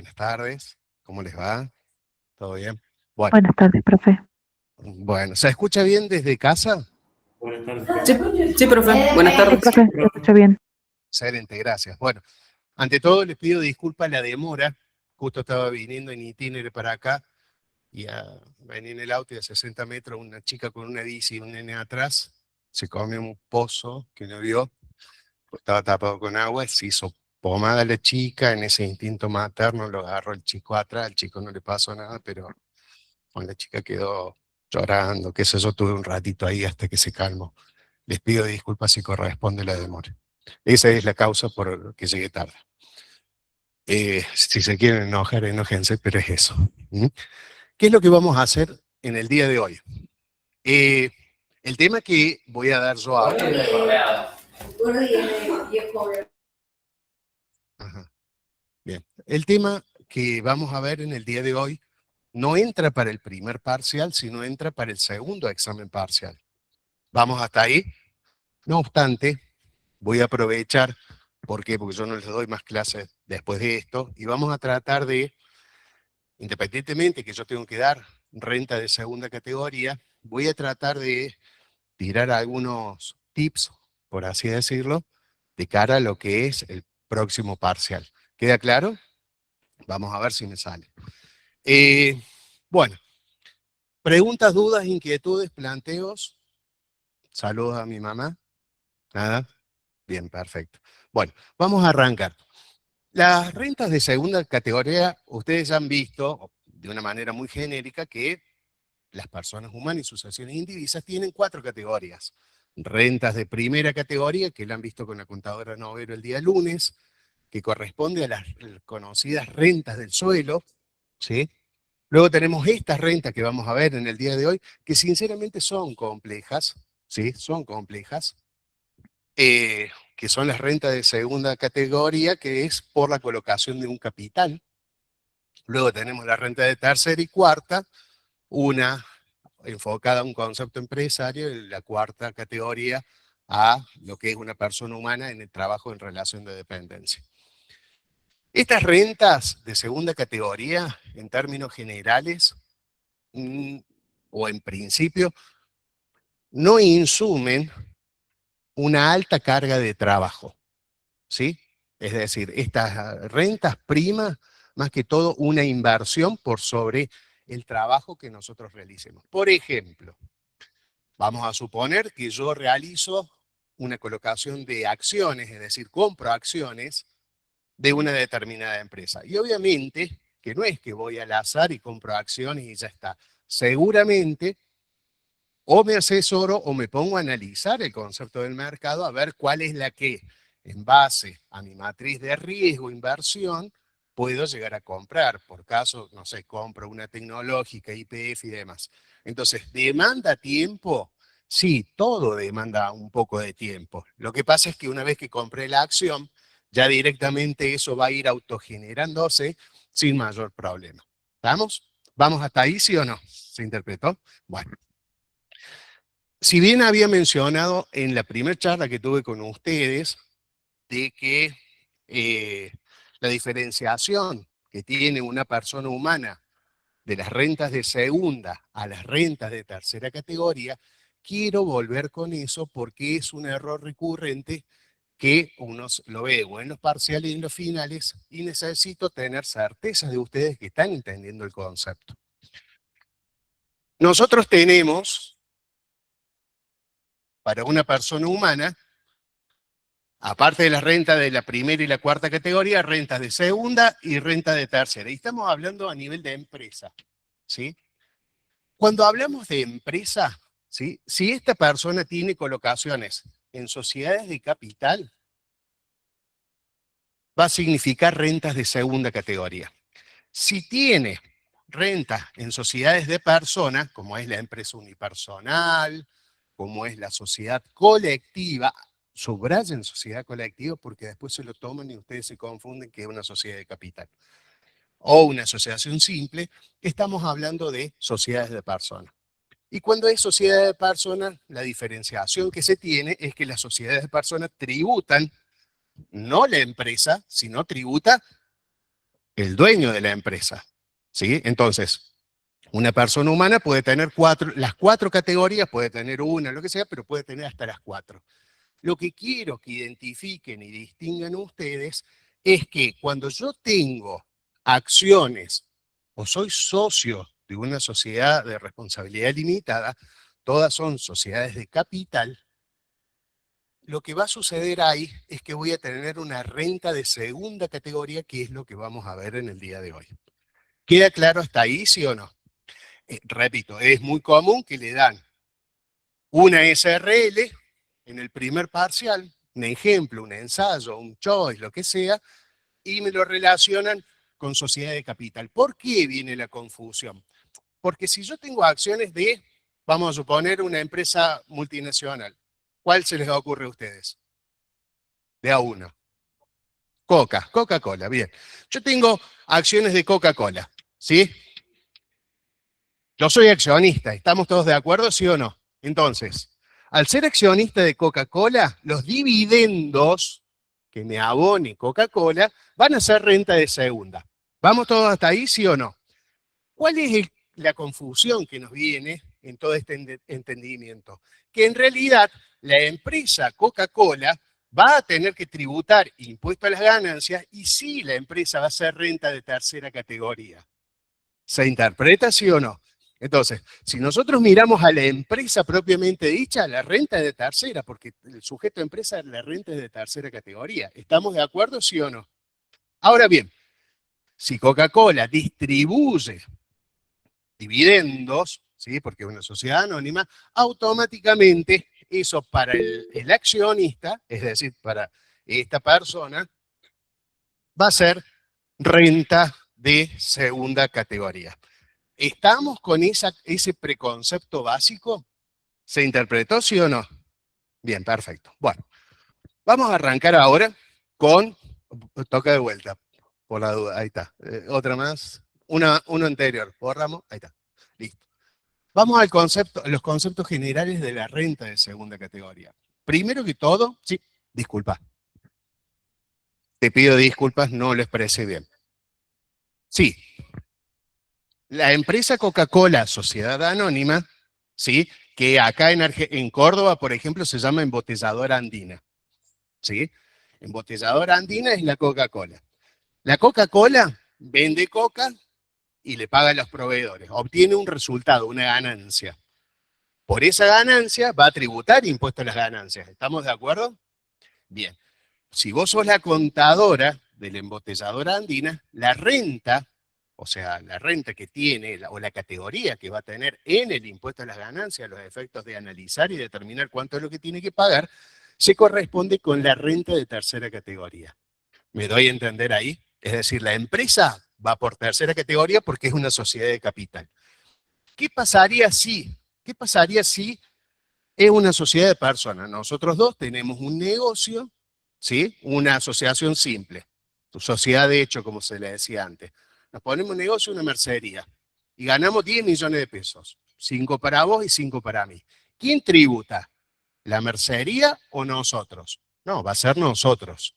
Buenas tardes, ¿cómo les va? ¿Todo bien? Bueno, Buenas tardes, profe. bueno, ¿se escucha bien desde casa? Buenas tardes. Sí, sí, profe. Buenas Sí, tardes. profe, se escucha bien. Excelente, gracias. Bueno, ante todo les pido disculpas la demora. Justo estaba viniendo en itinerario para acá y venía en el auto y a 60 metros una chica con una bici y un nene atrás se comió un pozo que no vio, pues estaba tapado con agua, se hizo pomada la chica, en ese instinto materno lo agarró el chico atrás, al chico no le pasó nada, pero con la chica quedó llorando, que eso yo tuve un ratito ahí hasta que se calmó. Les pido disculpas si corresponde la demora. Esa es la causa por la que llegué tarde. Si se quieren enojar, enójense, pero es eso. ¿Mm? ¿Qué es lo que vamos a hacer en el día de hoy? El tema que voy a dar yo ahora. Ajá, bien. El tema que vamos a ver en el día de hoy no entra para el primer parcial, sino entra para el segundo examen parcial. ¿Vamos hasta ahí? No obstante, voy a aprovechar, ¿por qué? Porque yo no les doy más clases después de esto, y vamos a tratar de, independientemente que yo tengo que dar renta de segunda categoría, voy a tratar de tirar algunos tips, por así decirlo, de cara a lo que es el próximo parcial. ¿Queda claro? Vamos a ver si me sale. Bueno, preguntas, dudas, inquietudes, planteos. Saludos a mi mamá. ¿Nada? Bien, perfecto. Bueno, vamos a arrancar. Las rentas de segunda categoría, ustedes ya han visto de una manera muy genérica que las personas humanas y sucesiones indivisas tienen 4 categorías. Rentas de primera categoría, que la han visto con la contadora Novero el día lunes, que corresponde a las conocidas rentas del suelo, ¿sí? Luego tenemos estas rentas que vamos a ver en el día de hoy, que sinceramente son complejas, ¿sí? Son complejas, que son las rentas de segunda categoría, que es por la colocación de un capital. Luego tenemos la renta de tercera y cuarta, una enfocada a un concepto empresario, y la cuarta categoría a lo que es una persona humana en el trabajo en relación de dependencia. Estas rentas de segunda categoría, en términos generales, o en principio, no insumen una alta carga de trabajo, ¿sí? Es decir, estas rentas primas, más que todo, una inversión por sobre el trabajo que nosotros realicemos. Por ejemplo, vamos a suponer que yo realizo una colocación de acciones, es decir, compro acciones de una determinada empresa. Y obviamente que no es que voy al azar y compro acciones y ya está. Seguramente o me asesoro o me pongo a analizar el concepto del mercado a ver cuál es la que, en base a mi matriz de riesgo, inversión, puedo llegar a comprar. Por caso, no sé, compro una tecnológica, IPF y demás. Entonces, ¿demanda tiempo? Sí, todo demanda un poco de tiempo. Lo que pasa es que una vez que compré la acción, ya directamente eso va a ir autogenerándose sin mayor problema. ¿Estamos? ¿Vamos hasta ahí, sí o no? ¿Se interpretó? Bueno. Si bien había mencionado en la primera charla que tuve con ustedes de que eh, la diferenciación que tiene una persona humana de las rentas de segunda a las rentas de tercera categoría, quiero volver con eso porque es un error recurrente que uno lo ve o en los parciales y en los finales, y necesito tener certezas de ustedes que están entendiendo el concepto. Nosotros tenemos, para una persona humana, aparte de las rentas de la primera y la cuarta categoría, rentas de segunda y renta de tercera. Y estamos hablando a nivel de empresa, ¿sí? Cuando hablamos de empresa, ¿sí? Si esta persona tiene colocaciones en sociedades de capital, va a significar rentas de segunda categoría. Si tiene rentas en sociedades de personas, como es la empresa unipersonal, como es la sociedad colectiva, subrayen sociedad colectiva porque después se lo toman y ustedes se confunden que es una sociedad de capital. O una asociación simple, estamos hablando de sociedades de personas. Y cuando es sociedad de personas, la diferenciación que se tiene es que las sociedades de personas tributan, no la empresa, sino tributa el dueño de la empresa, ¿sí? Entonces, una persona humana puede tener las 4 categorías, puede tener una, lo que sea, pero puede tener hasta las 4. Lo que quiero que identifiquen y distingan ustedes es que cuando yo tengo acciones o soy socio de una sociedad de responsabilidad limitada, todas son sociedades de capital, lo que va a suceder ahí es que voy a tener una renta de segunda categoría, que es lo que vamos a ver en el día de hoy. ¿Queda claro hasta ahí, sí o no? Repito, es muy común que le dan una SRL en el primer parcial, un ejemplo, un ensayo, un choice, lo que sea, y me lo relacionan con sociedad de capital. ¿Por qué viene la confusión? Porque si yo tengo acciones de, vamos a suponer, una empresa multinacional, ¿cuál se les ocurre a ustedes? De a uno. Coca-Cola, bien. Yo tengo acciones de Coca-Cola, ¿sí? Yo soy accionista, ¿estamos todos de acuerdo, sí o no? Entonces, al ser accionista de Coca-Cola, los dividendos que me abone Coca-Cola van a ser renta de segunda. ¿Vamos todos hasta ahí, sí o no? ¿Cuál es la confusión que nos viene en todo este entendimiento? Que en realidad la empresa Coca-Cola va a tener que tributar impuesto a las ganancias y sí, la empresa va a ser renta de tercera categoría. ¿Se interpreta, sí o no? Entonces, si nosotros miramos a la empresa propiamente dicha, la renta es de tercera, porque el sujeto de empresa, la renta es de tercera categoría. ¿Estamos de acuerdo, sí o no? Ahora bien, si Coca-Cola distribuye dividendos, ¿sí? Porque es una sociedad anónima, automáticamente eso para el accionista, es decir, para esta persona, va a ser renta de segunda categoría. ¿Estamos con ese preconcepto básico? ¿Se interpretó, sí o no? Bien, perfecto. Bueno, vamos a arrancar ahora con, toca de vuelta, por la duda, ahí está. Otra más, uno anterior, borramos, ahí está, listo. Vamos al concepto, los conceptos generales de la renta de segunda categoría. Primero que todo, sí, disculpa. Te pido disculpas, no lo expresé bien. Sí, la empresa Coca-Cola, Sociedad Anónima, ¿sí? Que acá en Córdoba, por ejemplo, se llama Embotelladora Andina. ¿Sí? Embotelladora Andina es la Coca-Cola. La Coca-Cola vende coca y le paga a los proveedores. Obtiene un resultado, una ganancia. Por esa ganancia va a tributar impuesto a las ganancias. ¿Estamos de acuerdo? Bien. Si vos sos la contadora de la embotelladora andina, la renta, o sea, la renta que tiene o la categoría que va a tener en el impuesto a las ganancias, los efectos de analizar y determinar cuánto es lo que tiene que pagar, se corresponde con la renta de tercera categoría. ¿Me doy a entender ahí? Es decir, la empresa va por tercera categoría porque es una sociedad de capital. ¿Qué pasaría si? ¿Qué pasaría si es una sociedad de personas? Nosotros dos tenemos un negocio, ¿sí? Una asociación simple, sociedad de hecho, como se le decía antes. Nos ponemos un negocio, una mercería, y ganamos 10 millones de pesos. 5 para vos y 5 para mí. ¿Quién tributa? ¿La mercería o nosotros? No, va a ser nosotros.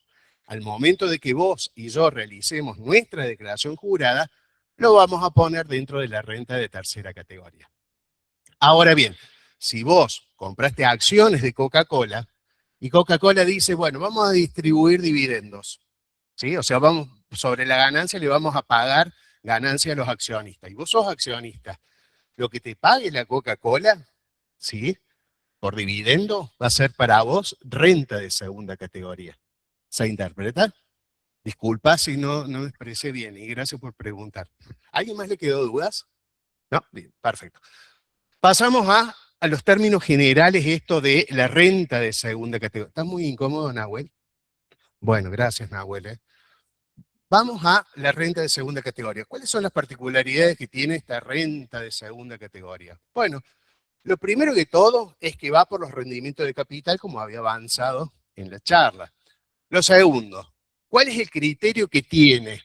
Al momento de que vos y yo realicemos nuestra declaración jurada, lo vamos a poner dentro de la renta de tercera categoría. Ahora bien, si vos compraste acciones de Coca-Cola y Coca-Cola dice, bueno, vamos a distribuir dividendos, ¿sí? O sea, vamos, sobre la ganancia le vamos a pagar ganancia a los accionistas. Y vos sos accionista. Lo que te pague la Coca-Cola, ¿sí? Por dividendo, va a ser para vos renta de segunda categoría. ¿Se interpreta? Disculpa si no me expresé bien y gracias por preguntar. ¿Alguien más le quedó dudas? No, bien, perfecto. Pasamos a los términos generales, esto de la renta de segunda categoría. ¿Estás muy incómodo, Nahuel? Bueno, gracias, Nahuel. Vamos a la renta de segunda categoría. ¿Cuáles son las particularidades que tiene esta renta de segunda categoría? Bueno, lo primero que todo es que va por los rendimientos de capital, como había avanzado en la charla. Lo segundo, ¿cuál es el criterio que tiene?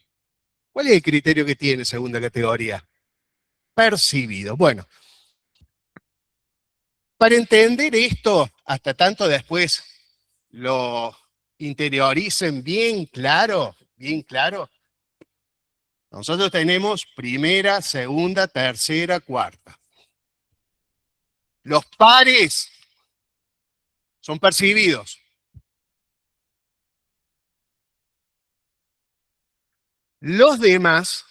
¿Cuál es el criterio que tiene segunda categoría? Percibido. Bueno, para entender esto, hasta tanto después lo interioricen bien claro, Nosotros tenemos primera, segunda, tercera, cuarta. Los pares son percibidos. Los demás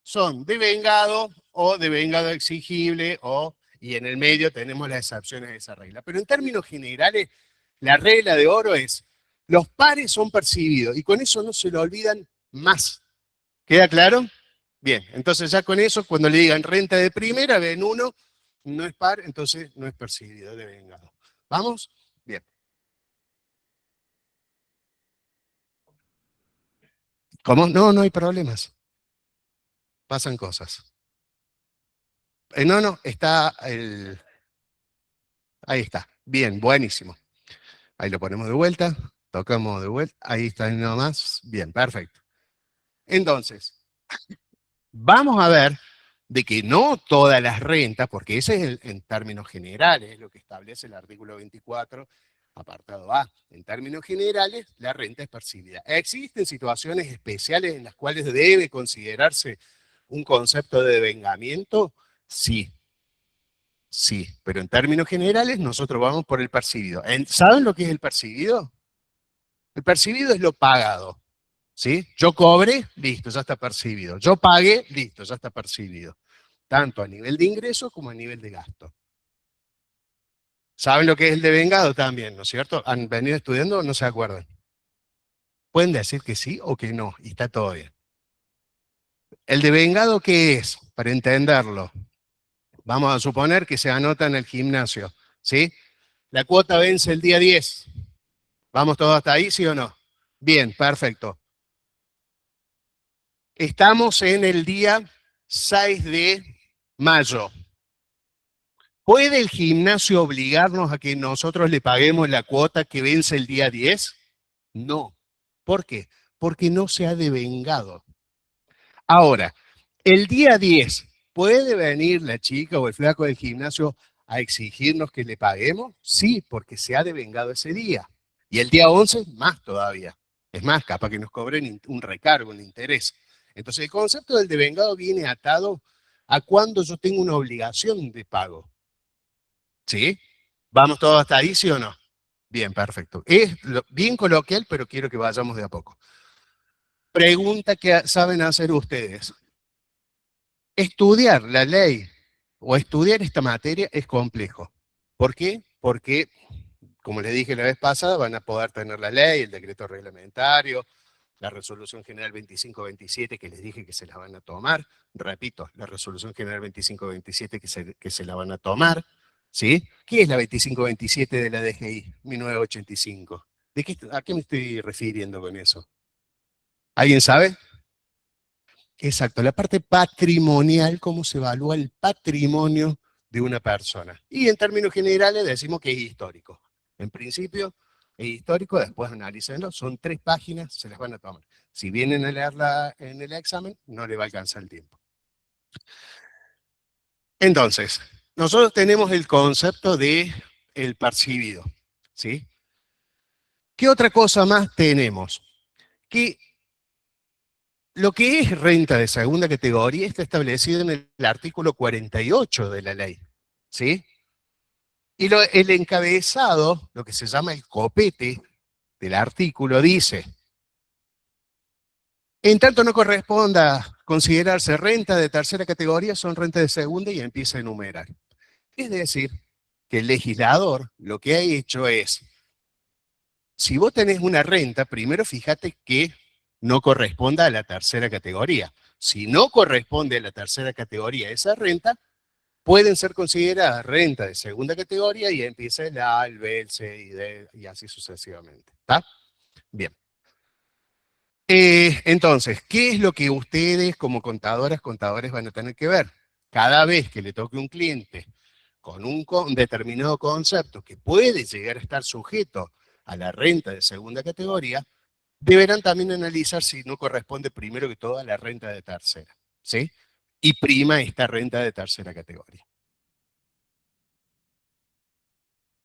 son devengado o devengado exigible y en el medio tenemos las excepciones de esa regla. Pero en términos generales, la regla de oro es, los pares son percibidos y con eso no se lo olvidan más. ¿Queda claro? Bien, entonces ya con eso, cuando le digan renta de primera, ven uno, no es par, entonces no es percibido, devengado. ¿Vamos? Bien. ¿Cómo? No, no hay problemas. Pasan cosas. No, está el... Ahí está. Bien, buenísimo. Ahí lo ponemos de vuelta, tocamos de vuelta, ahí está nomás. Bien, perfecto. Entonces, vamos a ver de que no todas las rentas, porque ese es en términos generales, lo que establece el artículo 24, apartado A. En términos generales, la renta es percibida. ¿Existen situaciones especiales en las cuales debe considerarse un concepto de devengamiento? Sí, sí, pero en términos generales nosotros vamos por el percibido. ¿Saben lo que es el percibido? El percibido es lo pagado, ¿sí? Yo cobré, listo, ya está percibido. Yo pagué, listo, ya está percibido. Tanto a nivel de ingreso como a nivel de gasto. ¿Saben lo que es el devengado también, no es cierto? ¿Han venido estudiando o no se acuerdan? Pueden decir que sí o que no, y está todo bien. ¿El devengado qué es? Para entenderlo, vamos a suponer que se anota en el gimnasio, ¿sí? La cuota vence el día 10. ¿Vamos todos hasta ahí, sí o no? Bien, perfecto. Estamos en el día 6 de mayo. ¿Puede el gimnasio obligarnos a que nosotros le paguemos la cuota que vence el día 10? No. ¿Por qué? Porque no se ha devengado. Ahora, el día 10, ¿puede venir la chica o el flaco del gimnasio a exigirnos que le paguemos? Sí, porque se ha devengado ese día. Y el día 11, más todavía. Es más, capaz que nos cobren un recargo, un interés. Entonces, el concepto del devengado viene atado a cuando yo tengo una obligación de pago. ¿Sí? ¿Vamos todos hasta ahí, sí o no? Bien, perfecto. Es bien coloquial, pero quiero que vayamos de a poco. Pregunta que saben hacer ustedes. Estudiar la ley o estudiar esta materia es complejo. ¿Por qué? Porque, como les dije la vez pasada, van a poder tener la ley, el decreto reglamentario, la resolución general 2527 que les dije que se la van a tomar. Repito, la resolución general 2527 que se la van a tomar. ¿Sí? ¿Qué es la 2527 de la DGI 1985? ¿A qué me estoy refiriendo con eso? ¿Alguien sabe? Exacto, la parte patrimonial, cómo se evalúa el patrimonio de una persona. Y en términos generales decimos que es histórico. En principio es histórico, después analícenlo, son 3 páginas, se las van a tomar. Si vienen a leerla en el examen, no le va a alcanzar el tiempo. Entonces, nosotros tenemos el concepto de el percibido, ¿sí? ¿Qué otra cosa más tenemos? Que lo que es renta de segunda categoría está establecido en el artículo 48 de la ley, ¿sí? Y el encabezado, lo que se llama el copete del artículo, dice, en tanto no corresponda considerarse renta de tercera categoría, son renta de segunda y empieza a enumerar. Es decir, que el legislador lo que ha hecho es, si vos tenés una renta, primero fíjate que no corresponda a la tercera categoría. Si no corresponde a la tercera categoría esa renta, pueden ser consideradas renta de segunda categoría y empieza el A, el B, el C y D y así sucesivamente. ¿Está? Bien. Entonces, ¿qué es lo que ustedes como contadores van a tener que ver? Cada vez que le toque un cliente con un determinado concepto que puede llegar a estar sujeto a la renta de segunda categoría, deberán también analizar si no corresponde primero que todo a la renta de tercera, ¿sí? Y prima esta renta de tercera categoría.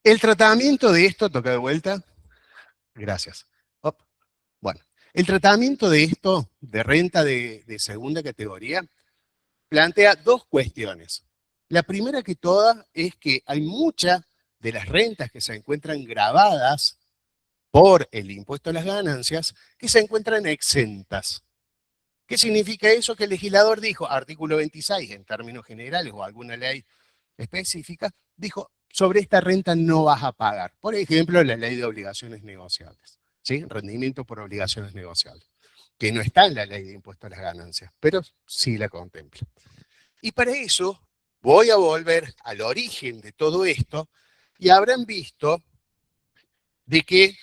El tratamiento de esto, toca de vuelta, gracias. Op. Bueno, El tratamiento de esto, de renta de segunda categoría, plantea dos cuestiones. La primera que toda es que hay muchas de las rentas que se encuentran grabadas por el impuesto a las ganancias que se encuentran exentas. ¿Qué significa eso? Que el legislador dijo, artículo 26, en términos generales o alguna ley específica, dijo, sobre esta renta no vas a pagar. Por ejemplo, la ley de obligaciones negociables, ¿sí? Rendimiento por obligaciones negociables, que no está en la ley de impuesto a las ganancias, pero sí la contempla. Y para eso voy a volver al origen de todo esto y habrán visto de que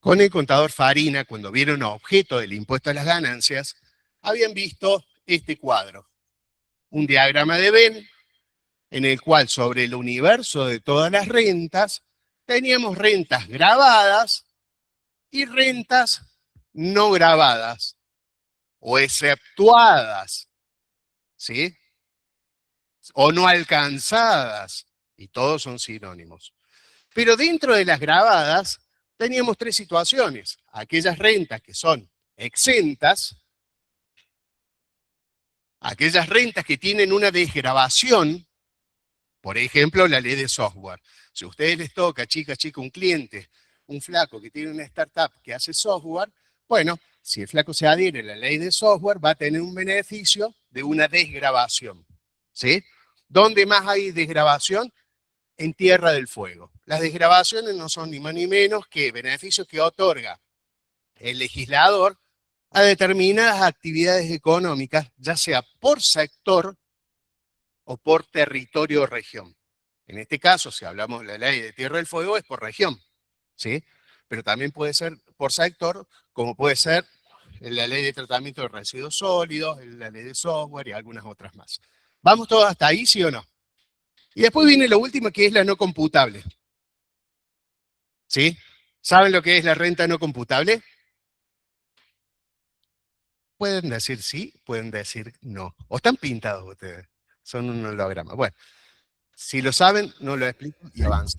con el contador Farina, cuando vieron objeto del impuesto a las ganancias, habían visto este cuadro, un diagrama de Venn, en el cual sobre el universo de todas las rentas, teníamos rentas grabadas y rentas no grabadas o exceptuadas, ¿sí? O no alcanzadas, y todos son sinónimos. Pero dentro de las grabadas teníamos tres situaciones. Aquellas rentas que son exentas, aquellas rentas que tienen una desgravación, por ejemplo, la ley de software. Si a ustedes les toca, chica, un cliente, un flaco que tiene una startup que hace software, bueno, si el flaco se adhiere a la ley de software, va a tener un beneficio de una desgravación. ¿Sí? ¿Dónde más hay desgravación? En Tierra del Fuego. Las desgravaciones no son ni más ni menos que beneficios que otorga el legislador a determinadas actividades económicas, ya sea por sector o por territorio o región. En este caso, si hablamos de la ley de Tierra del Fuego, es por región, ¿sí? Pero también puede ser por sector, como puede ser en la ley de tratamiento de residuos sólidos, en la ley de software y algunas otras más. ¿Vamos todos hasta ahí, sí o no? Y después viene lo último, que es la no computable. ¿Sí? ¿Saben lo que es la renta no computable? Pueden decir sí, pueden decir no. O están pintados ustedes. Son un holograma. Bueno, si lo saben, no lo explico y avanzo.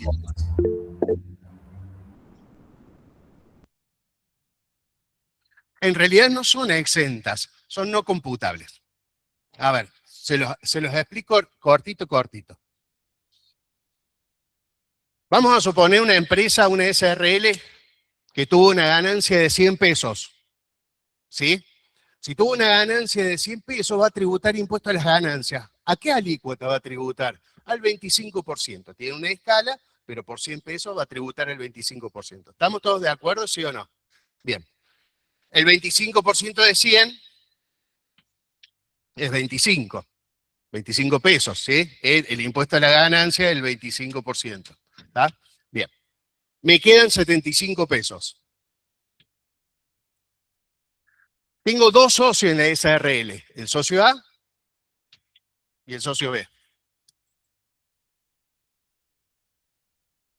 En realidad no son exentas, son no computables. A ver, se los explico cortito. Vamos a suponer una empresa, una SRL, que tuvo una ganancia de 100 pesos. ¿Sí? Si tuvo una ganancia de 100 pesos, va a tributar impuesto a las ganancias. ¿A qué alícuota va a tributar? Al 25%. Tiene una escala, pero por 100 pesos va a tributar el 25%. ¿Estamos todos de acuerdo, sí o no? Bien. El 25% de 100 es 25. 25 pesos, ¿sí? El impuesto a la ganancia es el 25%. ¿Está? Bien. Me quedan 75 pesos. Tengo dos socios en la SRL, el socio A y el socio B.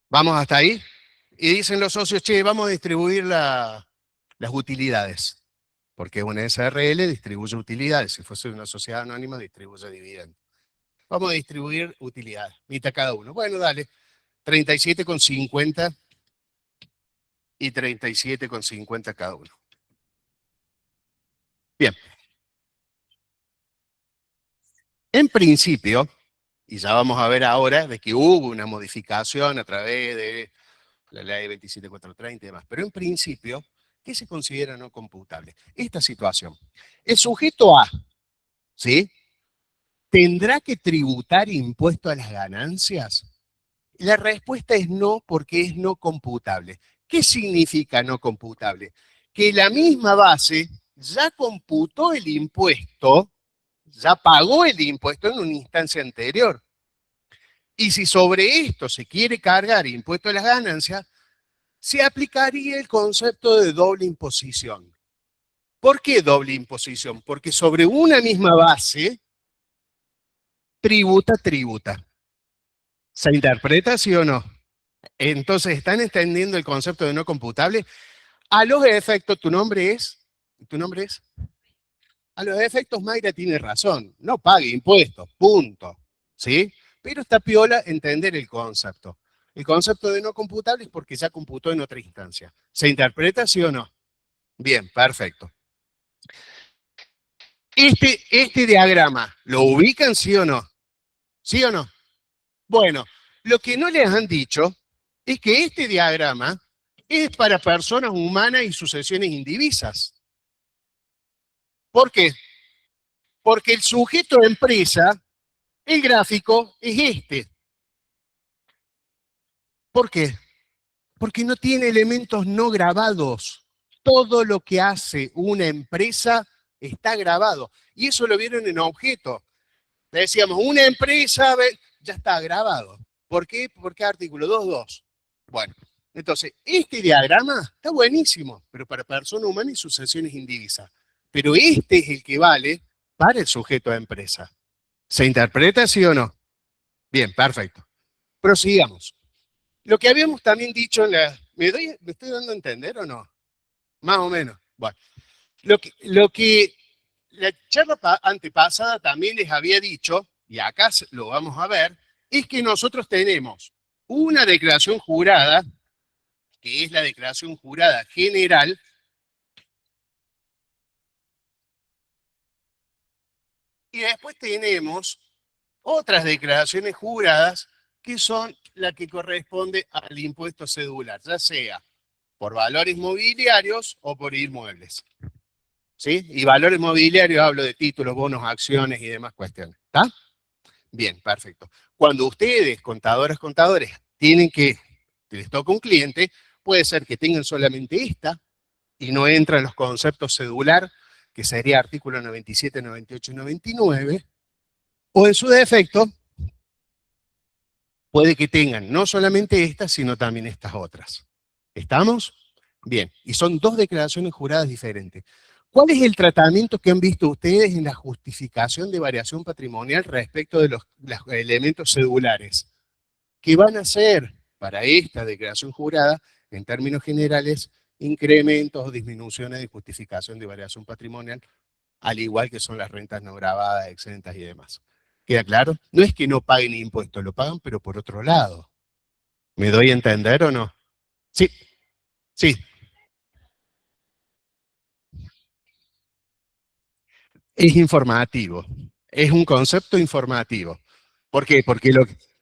¿Vamos hasta ahí? Y dicen los socios, che, vamos a distribuir las utilidades. Porque una SRL distribuye utilidades. Si fuese una sociedad anónima, distribuye dividendos. Vamos a distribuir utilidades, mitad cada uno. Bueno, dale. 37,50 y 37,50 cada uno. Bien. En principio, y ya vamos a ver ahora de que hubo una modificación a través de la ley 27430 y demás, pero en principio, ¿qué se considera no computable? Esta situación. El sujeto A, ¿sí? ¿Tendrá que tributar impuesto a las ganancias? La respuesta es no, porque es no computable. ¿Qué significa no computable? Que la misma base ya computó el impuesto, ya pagó el impuesto en una instancia anterior. Y si sobre esto se quiere cargar impuesto a las ganancias, se aplicaría el concepto de doble imposición. ¿Por qué doble imposición? Porque sobre una misma base, tributa. ¿Se interpreta, sí o no? Entonces, ¿están entendiendo el concepto de no computable? A los efectos, ¿tu nombre es? ¿Tu nombre es? A los efectos, Mayra tiene razón. No pague impuestos, punto. ¿Sí? Pero está piola entender el concepto. El concepto de no computable es porque ya computó en otra instancia. ¿Se interpreta, sí o no? Bien, perfecto. Este diagrama, ¿lo ubican, sí o no? ¿Sí o no? Bueno, lo que no les han dicho es que este diagrama es para personas humanas y sucesiones indivisas. ¿Por qué? Porque el sujeto de empresa, el gráfico, es este. ¿Por qué? Porque no tiene elementos no grabados. Todo lo que hace una empresa está grabado. Y eso lo vieron en objeto. Le decíamos, una empresa, ya está grabado. ¿Por qué? Porque artículo 2.2. Bueno, entonces, este diagrama está buenísimo, pero para persona humana y sucesiones indivisas. Pero este es el que vale para el sujeto de empresa. ¿Se interpreta, sí o no? Bien, perfecto. Prosigamos. Lo que habíamos también dicho en la... ¿Me estoy dando a entender o no? Más o menos. Bueno, lo que la charla antepasada también les había dicho, y acá lo vamos a ver, es que nosotros tenemos una declaración jurada, que es la declaración jurada general, y después tenemos otras declaraciones juradas que son la que corresponde al impuesto cedular, ya sea por valores mobiliarios o por inmuebles. ¿Sí? Y valores mobiliarios hablo de títulos, bonos, acciones y demás cuestiones. ¿Está? Bien, perfecto. Cuando ustedes, contadores, tienen que les toca un cliente, puede ser que tengan solamente esta y no entran los conceptos cedular, que sería artículo 97, 98 y 99, o en su defecto, puede que tengan no solamente estas, sino también estas otras. ¿Estamos? Bien, y son dos declaraciones juradas diferentes. ¿Cuál es el tratamiento que han visto ustedes en la justificación de variación patrimonial respecto de los elementos cedulares? ¿Qué van a hacer para esta declaración jurada, en términos generales, incrementos o disminuciones de justificación de variación patrimonial, al igual que son las rentas no grabadas, exentas y demás? ¿Queda claro? No es que no paguen impuestos, lo pagan, pero por otro lado. ¿Me doy a entender o no? Sí, sí, es informativo. Es un concepto informativo. ¿Por qué? Porque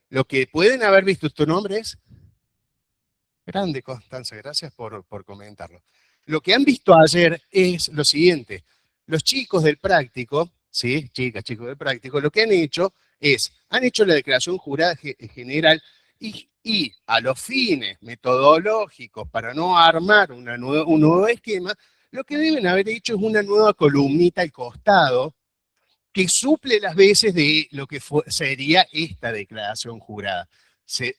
lo que pueden haber visto, tu nombre es grande, Constanza, gracias por comentarlo. Lo que han visto ayer es lo siguiente. Los chicos del práctico, ¿sí? Chicas, chicos del práctico, lo que han hecho es, han hecho la declaración jurada general y a los fines metodológicos, para no armar un nuevo esquema, lo que deben haber hecho es una nueva columnita al costado que suple las veces de lo que sería esta declaración jurada.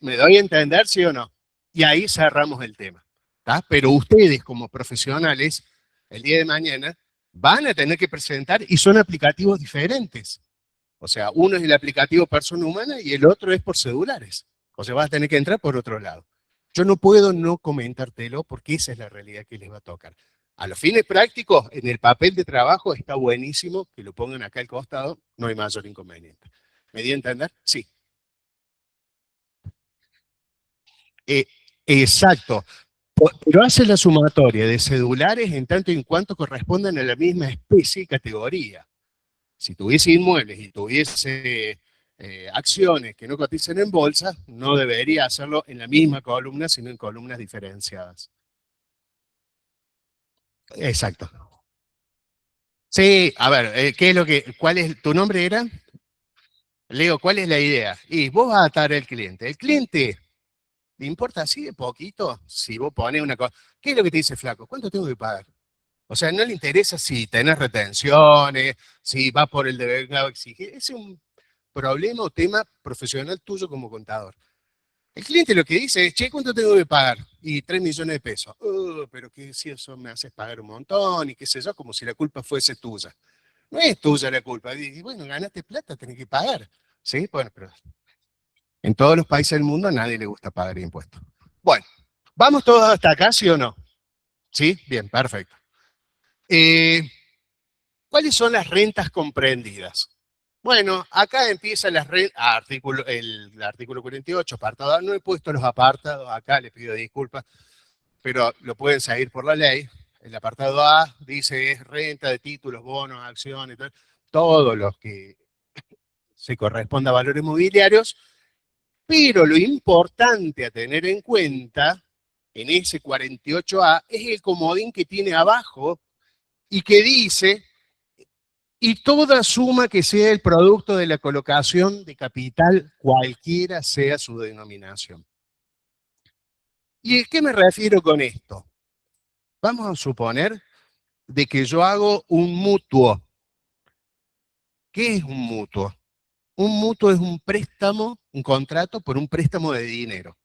¿Me doy a entender, sí o no? Y ahí cerramos el tema. ¿Tá? Pero ustedes como profesionales, el día de mañana, van a tener que presentar y son aplicativos diferentes. O sea, uno es el aplicativo persona humana y el otro es por celulares. O sea, vas a tener que entrar por otro lado. Yo no puedo no comentártelo porque esa es la realidad que les va a tocar. A los fines prácticos, en el papel de trabajo está buenísimo que lo pongan acá al costado, no hay mayor inconveniente. ¿Me di a entender? Sí. Eh, exacto. Pero hace la sumatoria de cedulares en tanto y en cuanto correspondan a la misma especie y categoría. Si tuviese inmuebles y tuviese acciones que no cotizan en bolsa, no debería hacerlo en la misma columna, sino en columnas diferenciadas. Exacto. Sí, a ver, ¿qué es lo que, cuál es, tu nombre era? Leo, ¿cuál es la idea? Y vos vas a atar al cliente. El cliente, ¿le importa así de poquito? Si vos pones una cosa, ¿qué es lo que te dice flaco? ¿Cuánto tengo que pagar? O sea, no le interesa si tenés retenciones, si vas por el deber claro exigir. Ese es un problema o tema profesional tuyo como contador. El cliente lo que dice es, che, ¿cuánto tengo que pagar? Y 3 millones de pesos. Pero que si eso me haces pagar un montón y qué sé yo, como si la culpa fuese tuya. No es tuya la culpa. Y bueno, ganaste plata, tenés que pagar. ¿Sí? Bueno, pero en todos los países del mundo a nadie le gusta pagar impuestos. Bueno, ¿vamos todos hasta acá, sí o no? ¿Sí? Bien, perfecto. Eh, ¿Cuáles son las rentas comprendidas? Bueno, acá empieza el artículo 48, apartado A. No he puesto los apartados acá, les pido disculpas, pero lo pueden seguir por la ley. El apartado A dice es renta de títulos, bonos, acciones, todo lo que se corresponde a valores mobiliarios, pero lo importante a tener en cuenta en ese 48A es el comodín que tiene abajo y que dice, y toda suma que sea el producto de la colocación de capital, cualquiera sea su denominación. ¿Y a qué me refiero con esto? Vamos a suponer de que yo hago un mutuo. ¿Qué es un mutuo? Un mutuo es un préstamo, un contrato por un préstamo de dinero.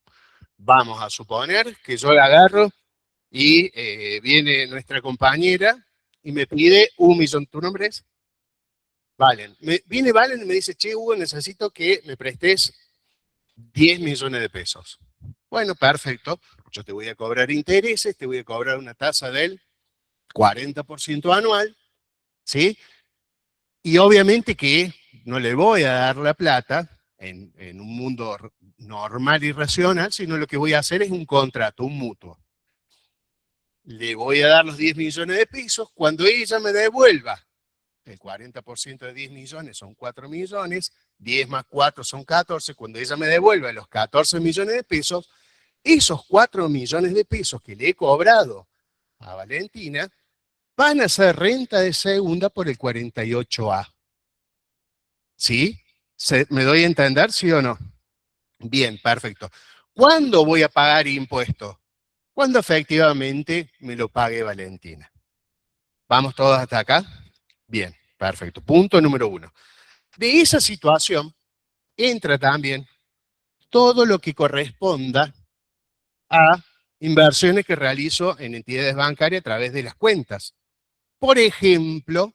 Vamos a suponer que yo la agarro y viene nuestra compañera y me pide 1.000.000. ¿Tu nombre es? Valen. Viene Valen y me dice, che, Hugo, necesito que me prestes 10 millones de pesos. Bueno, perfecto. Yo te voy a cobrar intereses, te voy a cobrar una tasa del 40% anual, ¿sí? Y obviamente que no le voy a dar la plata en un mundo normal y racional, sino lo que voy a hacer es un contrato, un mutuo. Le voy a dar los 10 millones de pesos. Cuando ella me devuelva el 40% de 10 millones son 4 millones, 10 más 4 son 14. Cuando ella me devuelva los 14 millones de pesos, esos 4 millones de pesos que le he cobrado a Valentina van a ser renta de segunda por el 48A. ¿Sí? ¿Me doy a entender, sí o no? Bien, perfecto. ¿Cuándo voy a pagar impuestos? Cuando efectivamente me lo pague Valentina. ¿Vamos todos hasta acá? Bien, perfecto. Punto número 1. De esa situación entra también todo lo que corresponda a inversiones que realizo en entidades bancarias a través de las cuentas. Por ejemplo,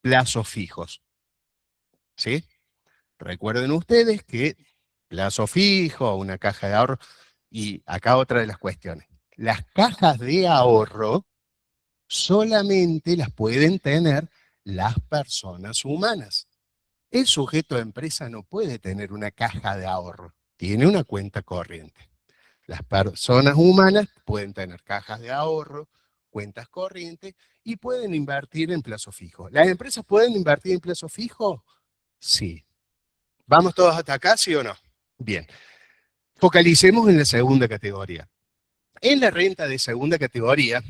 plazos fijos. ¿Sí? Recuerden ustedes que plazo fijo, una caja de ahorro, y acá otra de las cuestiones. Las cajas de ahorro solamente las pueden tener las personas humanas. El sujeto de empresa no puede tener una caja de ahorro, tiene una cuenta corriente. Las personas humanas pueden tener cajas de ahorro, cuentas corrientes y pueden invertir en plazo fijo. ¿Las empresas pueden invertir en plazo fijo? Sí. ¿Vamos todos hasta acá, sí o no? Bien. Focalicemos en la segunda categoría. En la renta de segunda categoría,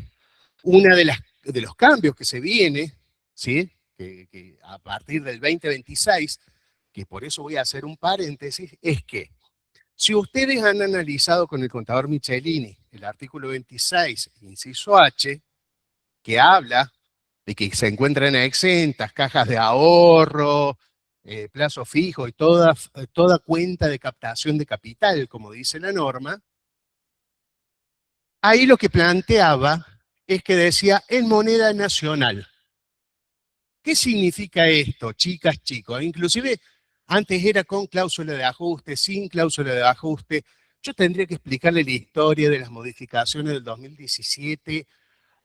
una de los cambios que se viene, ¿sí? Que a partir del 2026, que por eso voy a hacer un paréntesis, es que si ustedes han analizado con el contador Michelini el artículo 26, inciso H, que habla de que se encuentran exentas cajas de ahorro, plazo fijo y toda cuenta de captación de capital, como dice la norma, ahí lo que planteaba es que decía en moneda nacional. ¿Qué significa esto, chicas, chicos? Inclusive antes era con cláusula de ajuste, sin cláusula de ajuste. Yo tendría que explicarle la historia de las modificaciones del 2017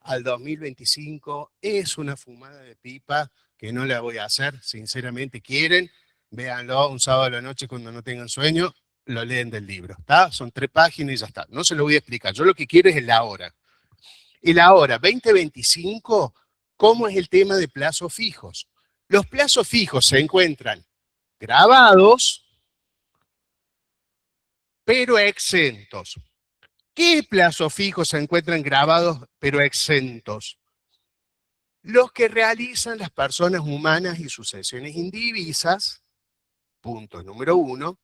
al 2025. Es una fumada de pipa que no la voy a hacer, sinceramente. ¿Quieren? Véanlo un sábado a la noche cuando no tengan sueño, lo leen del libro, ¿está? Son 3 páginas y ya está. No se lo voy a explicar. Yo lo que quiero es el ahora. El ahora, 2025, ¿cómo es el tema de plazos fijos? Los plazos fijos se encuentran grabados, pero exentos. ¿Qué plazos fijos se encuentran grabados, pero exentos? Los que realizan las personas humanas y sucesiones indivisas, punto número 1,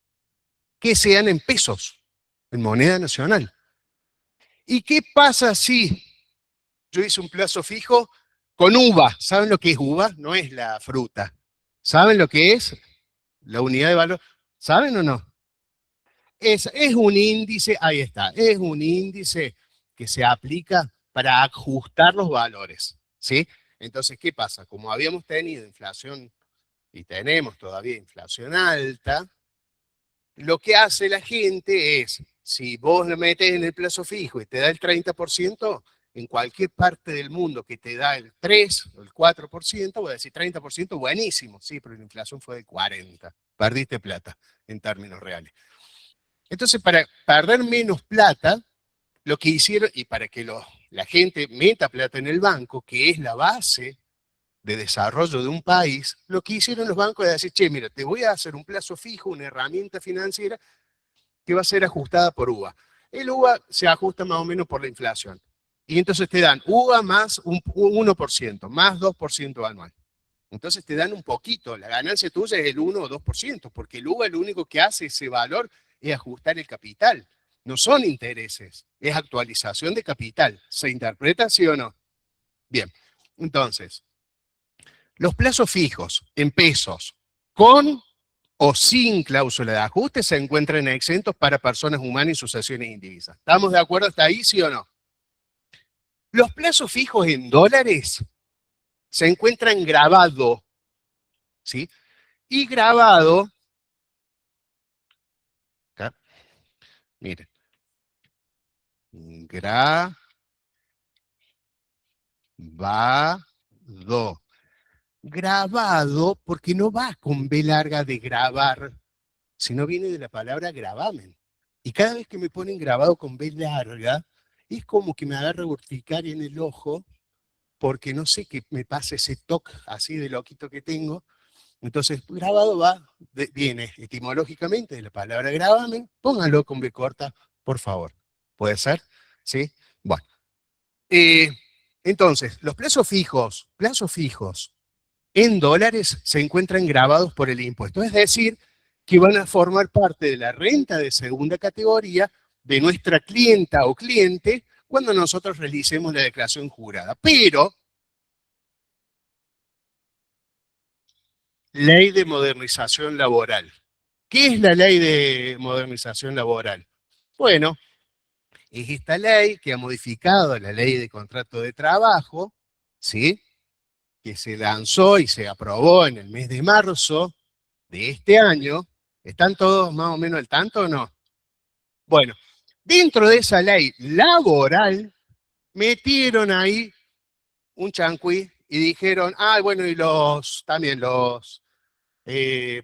que sean en pesos, en moneda nacional. ¿Y qué pasa si yo hice un plazo fijo con uva? ¿Saben lo que es uva? No es la fruta. ¿Saben lo que es la unidad de valor? ¿Saben o no? Es un índice, ahí está, es un índice que se aplica para ajustar los valores, ¿sí? Entonces, ¿qué pasa? Como habíamos tenido inflación y tenemos todavía inflación alta, lo que hace la gente es, si vos le metes en el plazo fijo y te da el 30%, en cualquier parte del mundo que te da el 3 o el 4%, voy a decir 30%, buenísimo, sí, pero la inflación fue de 40%, perdiste plata en términos reales. Entonces, para perder menos plata, lo que hicieron, y para que la gente meta plata en el banco, que es la base de desarrollo de un país, lo que hicieron los bancos es decir, che, mira, te voy a hacer un plazo fijo, una herramienta financiera que va a ser ajustada por UVA. El UVA se ajusta más o menos por la inflación. Y entonces te dan UVA más un 1%, más 2% anual. Entonces te dan un poquito, la ganancia tuya es el 1 o 2%, porque el UVA lo único que hace ese valor es ajustar el capital. No son intereses, es actualización de capital. ¿Se interpreta sí o no? Bien, entonces, los plazos fijos en pesos, con o sin cláusula de ajuste, se encuentran exentos para personas humanas y sucesiones indivisas. ¿Estamos de acuerdo hasta ahí, sí o no? Los plazos fijos en dólares se encuentran grabados, ¿sí? Y grabado, acá, miren, grabado. Grabado porque no va con B larga de grabar, sino viene de la palabra gravamen. Y cada vez que me ponen grabado con B larga, es como que me agarra urticaria en el ojo, porque no sé qué me pasa ese toque así de loquito que tengo. Entonces, grabado viene etimológicamente de la palabra gravamen. Pónganlo con B corta, por favor. ¿Puede ser? ¿Sí? Bueno. Entonces, los plazos fijos en dólares se encuentran grabados por el impuesto. Es decir, que van a formar parte de la renta de segunda categoría de nuestra clienta o cliente cuando nosotros realicemos la declaración jurada. Pero, ley de modernización laboral. ¿Qué es la ley de modernización laboral? Bueno, es esta ley que ha modificado la ley de contrato de trabajo, ¿sí? Que se lanzó y se aprobó en el mes de marzo de este año. ¿Están todos más o menos al tanto o no? Bueno, dentro de esa ley laboral, metieron ahí un chancuí y dijeron, bueno, y también los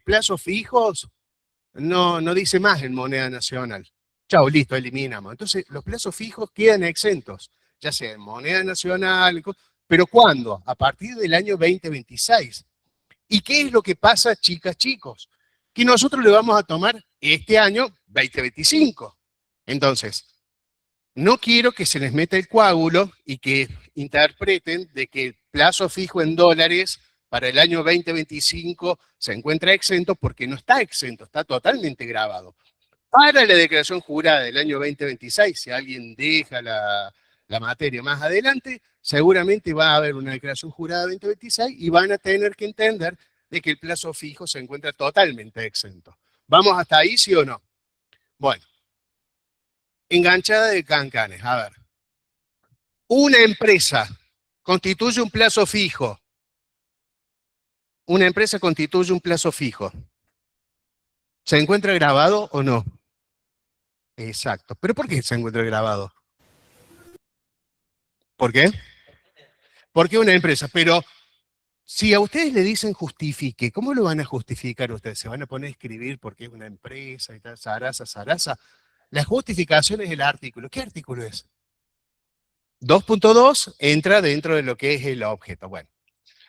plazos fijos, no dice más en moneda nacional. Chau, listo, eliminamos. Entonces, los plazos fijos quedan exentos, ya sea en moneda nacional, pero ¿cuándo? A partir del año 2026. ¿Y qué es lo que pasa, chicas, chicos? Que nosotros le vamos a tomar este año 2025. Entonces, no quiero que se les meta el coágulo y que interpreten de que el plazo fijo en dólares para el año 2025 se encuentra exento, porque no está exento, está totalmente grabado. Para la declaración jurada del año 2026, si alguien deja la materia más adelante, seguramente va a haber una declaración jurada 2026 y van a tener que entender de que el plazo fijo se encuentra totalmente exento. ¿Vamos hasta ahí, sí o no? Bueno, enganchada de cancanes. A ver, una empresa constituye un plazo fijo. Una empresa constituye un plazo fijo. ¿Se encuentra grabado o no? Exacto. ¿Pero por qué se encuentra grabado? ¿Por qué? Porque una empresa. Pero si a ustedes le dicen justifique, ¿cómo lo van a justificar ustedes? ¿Se van a poner a escribir porque es una empresa y tal, zaraza, zaraza? La justificación es el artículo. ¿Qué artículo es? 2.2 entra dentro de lo que es el objeto. Bueno,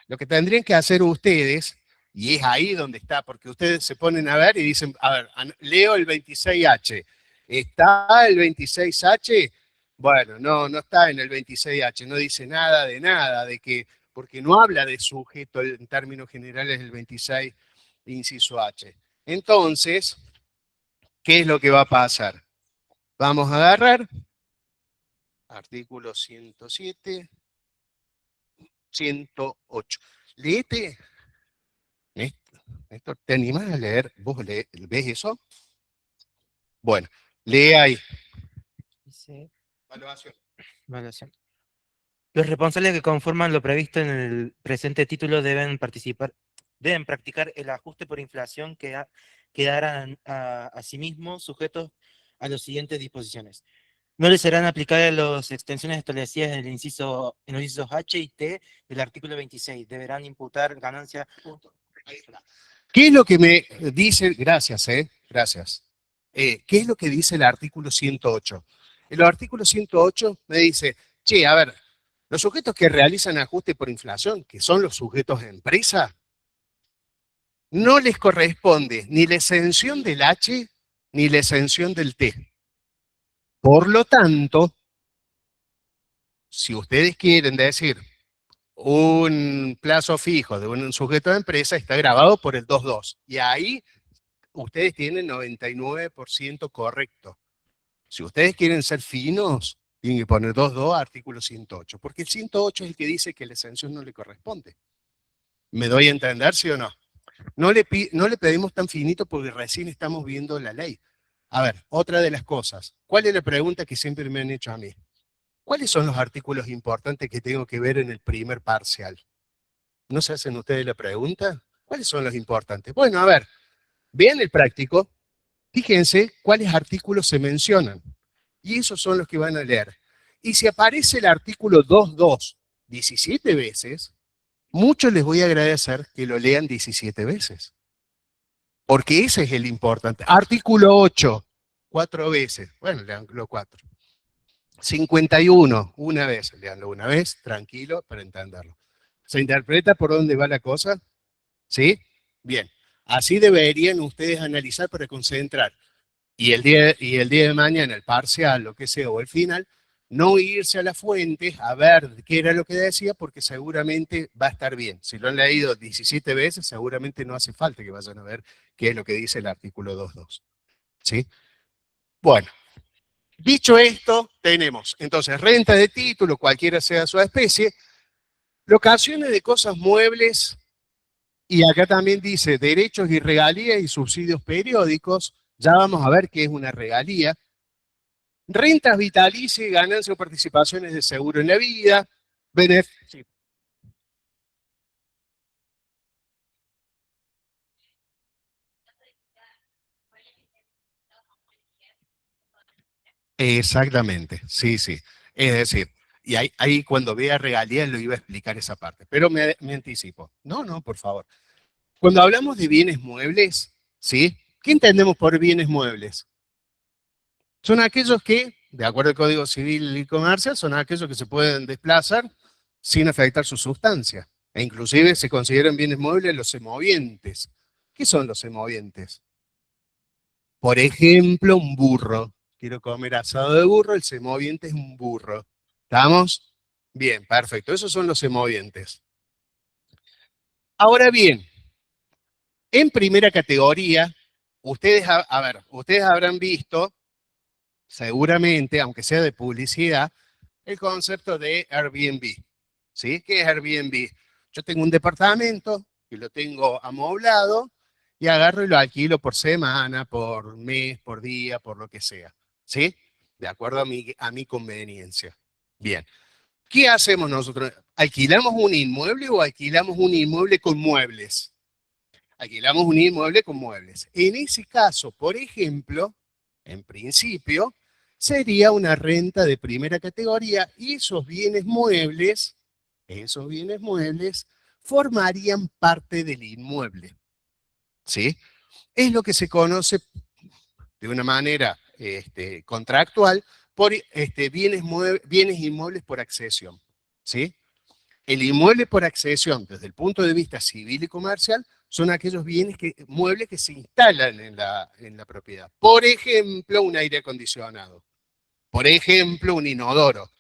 lo que tendrían que hacer ustedes, y es ahí donde está, porque ustedes se ponen a ver y dicen, a ver, leo el 26H. ¿Está el 26H? Bueno, no está en el 26H, no dice nada, de que, porque no habla de sujeto en términos generales del 26, inciso H. Entonces, ¿qué es lo que va a pasar? Vamos a agarrar artículo 107, 108. Léete. Néstor, ¿te animas a leer? ¿Vos ves eso? Bueno, lee ahí. Sí. Evaluación. Evaluación. Los responsables que conforman lo previsto en el presente título deben practicar el ajuste por inflación que quedarán asimismo sujetos a las siguientes disposiciones. No le serán aplicadas las extensiones establecidas en los incisos H y T del artículo 26. Deberán imputar ganancia. ¿Qué es lo que me dice? Gracias, gracias. ¿Qué es lo que dice el artículo 108? El artículo 108 me dice, che, a ver, los sujetos que realizan ajuste por inflación, que son los sujetos de empresa, no les corresponde ni la exención del H ni la exención del T. Por lo tanto, si ustedes quieren decir un plazo fijo de un sujeto de empresa, está grabado por el 2.2. Y ahí ustedes tienen 99% correcto. Si ustedes quieren ser finos, tienen que poner 2.2 artículo 108, porque el 108 es el que dice que la exención no le corresponde. ¿Me doy a entender, sí o no? No le pedimos tan finito porque recién estamos viendo la ley. A ver, otra de las cosas. ¿Cuál es la pregunta que siempre me han hecho a mí? ¿Cuáles son los artículos importantes que tengo que ver en el primer parcial? ¿No se hacen ustedes la pregunta? ¿Cuáles son los importantes? Bueno, a ver, vean el práctico, fíjense cuáles artículos se mencionan. Y esos son los que van a leer. Y si aparece el artículo 2.2 17 veces, mucho les voy a agradecer que lo lean 17 veces. Porque ese es el importante. Artículo 8, 4 veces. Bueno, leanlo 4. 51, una vez. Leanlo una vez, tranquilo, para entenderlo. ¿Se interpreta por dónde va la cosa? ¿Sí? Bien. Así deberían ustedes analizar para concentrar. Y el día de mañana, el parcial, lo que sea, o el final, no irse a la fuente a ver qué era lo que decía, porque seguramente va a estar bien. Si lo han leído 17 veces, seguramente no hace falta que vayan a ver qué es lo que dice el artículo 2.2. ¿Sí? Bueno, dicho esto, tenemos entonces renta de título, cualquiera sea su especie, locaciones de cosas muebles, y acá también dice derechos y regalías y subsidios periódicos. Ya vamos a ver qué es una regalía. Rentas vitalicias, ganancias o participaciones de seguro en la vida, beneficios. Exactamente, sí, sí. Es decir, y ahí cuando vea regalías lo iba a explicar esa parte, pero me anticipo. No, no, por favor. Cuando hablamos de bienes muebles, ¿sí? ¿Qué entendemos por bienes muebles? Son aquellos que, de acuerdo al Código Civil y Comercial, son aquellos que se pueden desplazar sin afectar su sustancia. E inclusive se consideran bienes muebles los semovientes. ¿Qué son los semovientes? Por ejemplo, un burro. Quiero comer asado de burro, el semoviente es un burro. ¿Estamos? Bien, perfecto. Esos son los semovientes. Ahora bien, en primera categoría, ustedes habrán visto, seguramente, aunque sea de publicidad, el concepto de Airbnb. ¿Sí? ¿Qué es Airbnb? Yo tengo un departamento que lo tengo amoblado y agarro y lo alquilo por semana, por mes, por día, por lo que sea. ¿Sí? De acuerdo a mi conveniencia. Bien. ¿Qué hacemos nosotros? ¿Alquilamos un inmueble o alquilamos un inmueble con muebles? Alquilamos un inmueble con muebles. En ese caso, por ejemplo, en principio, sería una renta de primera categoría y esos bienes muebles formarían parte del inmueble. ¿Sí? Es lo que se conoce de una manera contractual por bienes inmuebles por accesión. ¿Sí? El inmueble por accesión, desde el punto de vista civil y comercial, son aquellos muebles que se instalan en la propiedad. Por ejemplo, un aire acondicionado. Por ejemplo, un inodoro.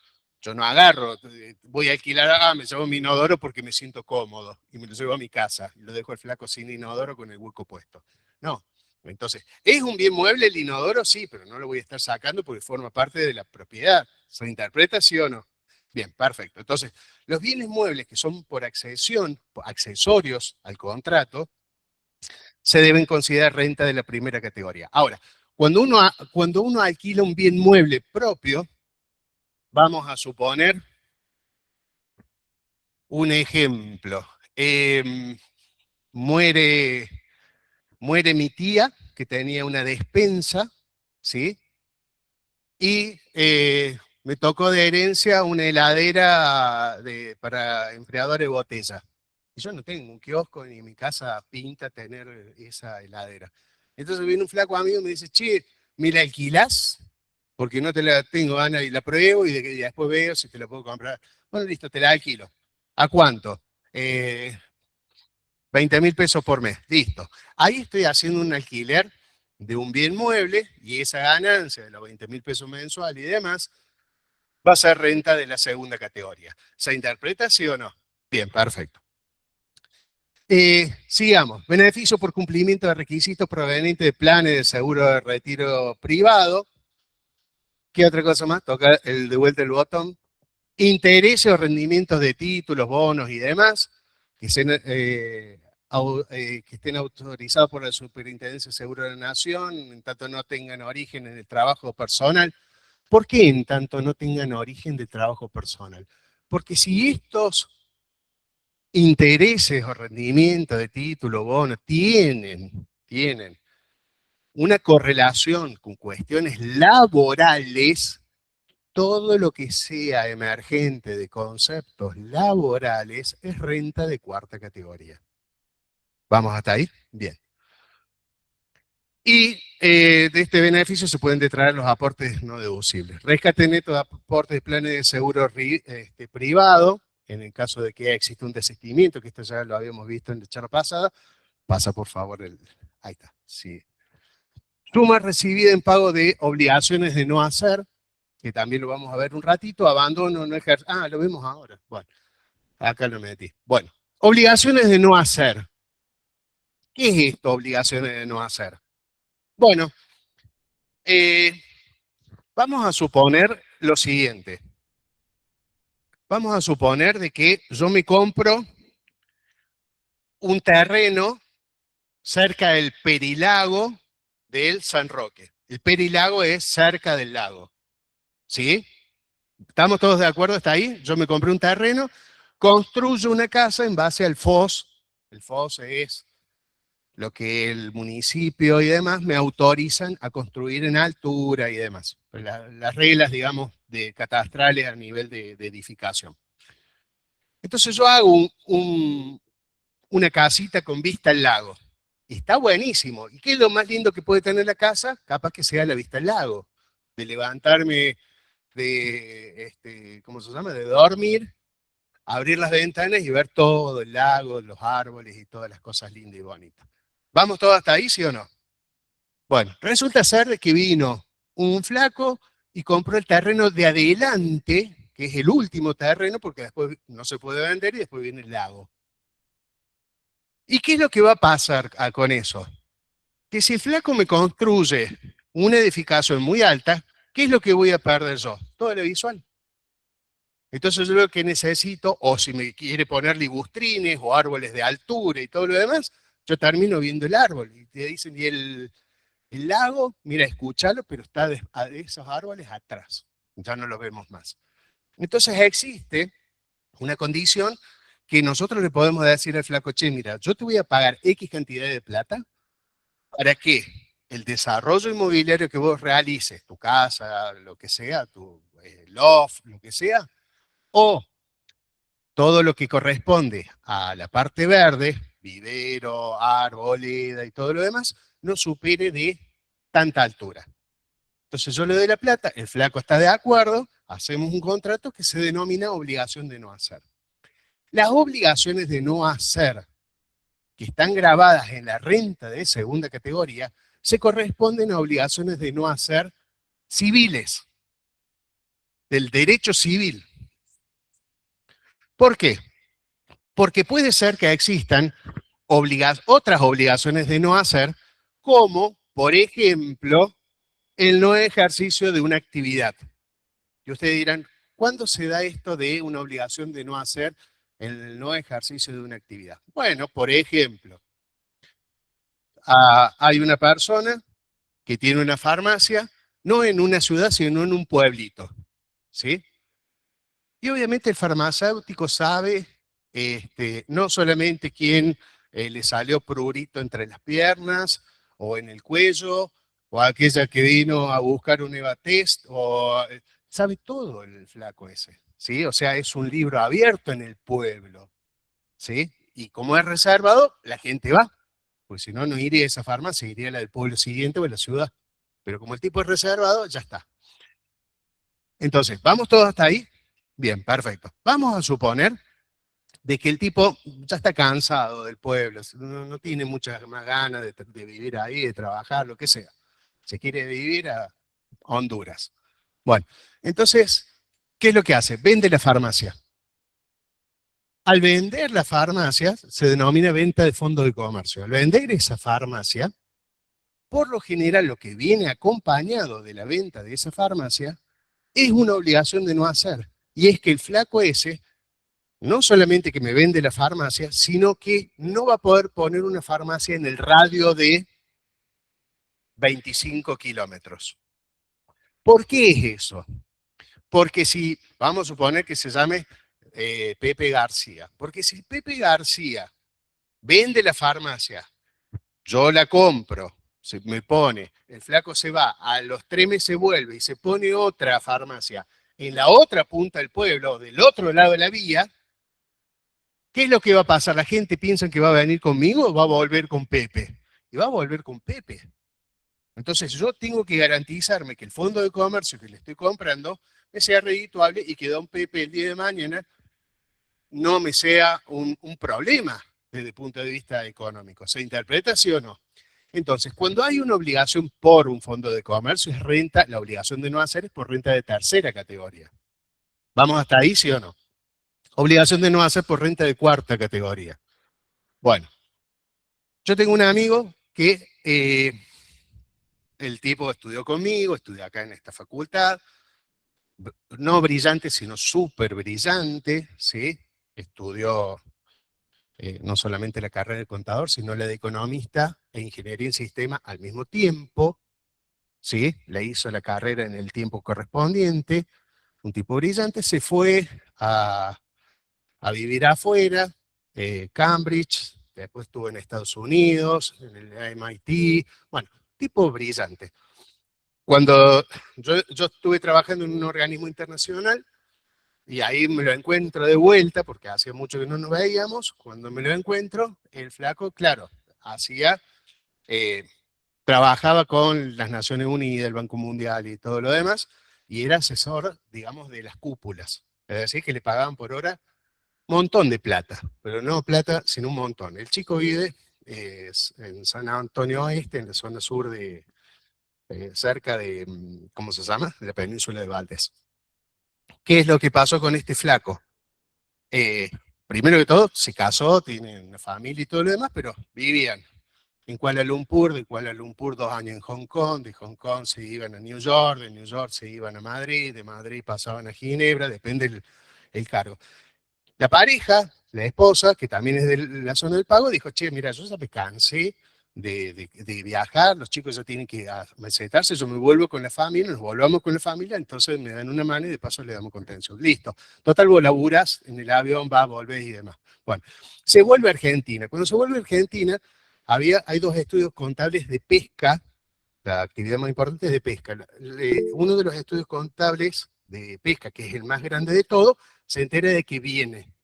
Yo no agarro, voy a alquilar, me llevo mi inodoro porque me siento cómodo y me lo llevo a mi casa y lo dejo el flaco sin inodoro con el hueco puesto. No. Entonces, ¿es un bien mueble el inodoro? Sí, pero no lo voy a estar sacando porque forma parte de la propiedad. ¿Se interpreta sí o no? Bien, perfecto. Entonces, los bienes muebles que son por accesión, accesorios al contrato, se deben considerar renta de la primera categoría. Ahora, cuando uno alquila un bien mueble propio, vamos a suponer un ejemplo. Muere, muere mi tía, que tenía una despensa, ¿sí? y me tocó de herencia una heladera para enfriadores de botella. Y yo no tengo un kiosco ni en mi casa pinta tener esa heladera. Entonces viene un flaco amigo y me dice, che, ¿me la alquilás? Porque no te la tengo ganas y la pruebo y después veo si te la puedo comprar. Bueno, listo, te la alquilo. ¿A cuánto? 20.000 pesos por mes. Listo. Ahí estoy haciendo un alquiler de un bien mueble y esa ganancia de los 20.000 pesos mensual y demás va a ser renta de la segunda categoría. ¿Se interpreta sí o no? Bien, perfecto. Sigamos. Beneficio por cumplimiento de requisitos provenientes de planes de seguro de retiro privado. ¿Qué otra cosa más? Toca el de vuelta el botón. Intereses o rendimientos de títulos, bonos y demás que estén autorizados por la Superintendencia de Seguro de la Nación, en tanto no tengan origen en el trabajo personal. ¿Por qué en tanto no tengan origen de trabajo personal? Porque si estos intereses o rendimientos de título, bono, tienen una correlación con cuestiones laborales, todo lo que sea emergente de conceptos laborales es renta de cuarta categoría. ¿Vamos hasta ahí? Bien. Y de este beneficio se pueden detraer los aportes no deducibles. Rescate neto de aportes de planes de seguro privado, en el caso de que existe un desistimiento, que esto ya lo habíamos visto en la charla pasada. Pasa por favor ahí está, sí. Suma recibida en pago de obligaciones de no hacer, que también lo vamos a ver un ratito. Abandono, no ejercer. Ah, lo vemos ahora. Bueno, acá lo metí. Bueno, obligaciones de no hacer. ¿Qué es esto, obligaciones de no hacer? Bueno, vamos a suponer lo siguiente. Vamos a suponer de que yo me compro un terreno cerca del Perilago del San Roque. El Perilago es cerca del lago. ¿Sí? ¿Estamos todos de acuerdo hasta ahí? Yo me compré un terreno, construyo una casa en base al FOS. El FOS es lo que el municipio y demás me autorizan a construir en altura y demás. Las reglas, digamos, de catastrales a nivel de edificación. Entonces yo hago una casita con vista al lago. Y está buenísimo. ¿Y qué es lo más lindo que puede tener la casa? Capaz que sea la vista al lago. De levantarme ¿cómo se llama? De dormir, abrir las ventanas y ver todo el lago, los árboles y todas las cosas lindas y bonitas. ¿Vamos todos hasta ahí, sí o no? Bueno, resulta ser de que vino un flaco y compró el terreno de adelante, que es el último terreno, porque después no se puede vender y después viene el lago. ¿Y qué es lo que va a pasar con eso? Que si el flaco me construye una edificación muy alta, ¿qué es lo que voy a perder yo? Todo lo visual. Entonces yo lo que necesito, o si me quiere poner libustrines o árboles de altura y todo lo demás, yo termino viendo el árbol. Y te dicen, y el lago, mira, escúchalo, pero está de esos árboles atrás. Ya no lo vemos más. Entonces existe una condición que nosotros le podemos decir al flaco, che, mira, yo te voy a pagar X cantidad de plata para que el desarrollo inmobiliario que vos realices, tu casa, lo que sea, tu loft, lo que sea, o todo lo que corresponde a la parte verde, vivero, arboleda y todo lo demás, no supere de tanta altura. Entonces yo le doy la plata, el flaco está de acuerdo, hacemos un contrato que se denomina obligación de no hacer. Las obligaciones de no hacer, que están grabadas en la renta de segunda categoría, se corresponden a obligaciones de no hacer civiles, del derecho civil. ¿Por qué? Porque puede ser que existan otras obligaciones de no hacer, como, por ejemplo, el no ejercicio de una actividad. Y ustedes dirán, ¿cuándo se da esto de una obligación de no hacer el no ejercicio de una actividad? Bueno, por ejemplo, hay una persona que tiene una farmacia, no en una ciudad, sino en un pueblito, ¿sí? Y obviamente el farmacéutico sabe no solamente quién le salió prurito entre las piernas o en el cuello o aquella que vino a buscar un EVA-test, o sabe todo el flaco ese, ¿sí? O sea, es un libro abierto en el pueblo, ¿sí? Y como es reservado, la gente va, pues si no, no iría a esa farmacia, iría a la del pueblo siguiente o a la ciudad. Pero como el tipo es reservado, ya está. Entonces, ¿vamos todos hasta ahí? Bien, perfecto. Vamos a suponer de que el tipo ya está cansado del pueblo, no tiene muchas más ganas de vivir ahí, de trabajar, lo que sea. Se quiere vivir a Honduras. Bueno, entonces, ¿qué es lo que hace? Vende la farmacia. Al vender la farmacia, se denomina venta de fondo de comercio. Al vender esa farmacia, por lo general lo que viene acompañado de la venta de esa farmacia es una obligación de no hacer. Y es que el flaco ese no solamente que me vende la farmacia, sino que no va a poder poner una farmacia en el radio de 25 kilómetros. ¿Por qué es eso? Porque si, vamos a suponer que se llame Pepe García, porque si Pepe García vende la farmacia, yo la compro, se me pone, el flaco se va, a los 3 meses vuelve y se pone otra farmacia en la otra punta del pueblo, del otro lado de la vía, ¿qué es lo que va a pasar? ¿La gente piensa que va a venir conmigo o va a volver con Pepe? Y va a volver con Pepe. Entonces yo tengo que garantizarme que el fondo de comercio que le estoy comprando me sea redituable y que don Pepe el día de mañana no me sea un problema desde el punto de vista económico. ¿Se interpreta sí o no? Entonces, cuando hay una obligación por un fondo de comercio, es renta, la obligación de no hacer es por renta de tercera categoría. ¿Vamos hasta ahí, sí o no? Obligación de no hacer por renta de cuarta categoría. Bueno, yo tengo un amigo que el tipo estudió conmigo, estudió acá en esta facultad, no brillante, sino súper brillante, ¿sí? Estudió no solamente la carrera de contador, sino la de economista e ingeniería en sistema al mismo tiempo, ¿sí? Le hizo la carrera en el tiempo correspondiente, un tipo brillante, se fue a vivir afuera, Cambridge, después estuvo en Estados Unidos, en el MIT, bueno, tipo brillante. Cuando yo estuve trabajando en un organismo internacional, y ahí me lo encuentro de vuelta, porque hacía mucho que no nos veíamos, cuando me lo encuentro, el flaco, claro, hacía, trabajaba con las Naciones Unidas, el Banco Mundial y todo lo demás, y era asesor, digamos, de las cúpulas. Es decir, que le pagaban por hora montón de plata, pero no plata, sino un montón. El chico vive en San Antonio Oeste, en la zona sur de, cerca de, ¿cómo se llama? De la península de Valdés. ¿Qué es lo que pasó con este flaco? Primero que todo, se casó, tiene una familia y todo lo demás, pero vivían en Kuala Lumpur, de Kuala Lumpur 2 años en Hong Kong, de Hong Kong se iban a New York, de New York se iban a Madrid, de Madrid pasaban a Ginebra, depende el cargo. La pareja, la esposa, que también es de la zona del pago, dijo, che, mira, yo ya me cansé de viajar, los chicos ya tienen que mesetarse, yo me vuelvo con la familia, nos volvamos con la familia, entonces me dan una mano y de paso le damos contención. Listo. Total, vos laburás en el avión, vas, volvés y demás. Bueno, se vuelve a Argentina. Cuando se vuelve a Argentina, hay 2 estudios contables de pesca, la actividad más importante es de pesca. Uno de los estudios contables de pesca, que es el más grande de todo, se entera de que viene.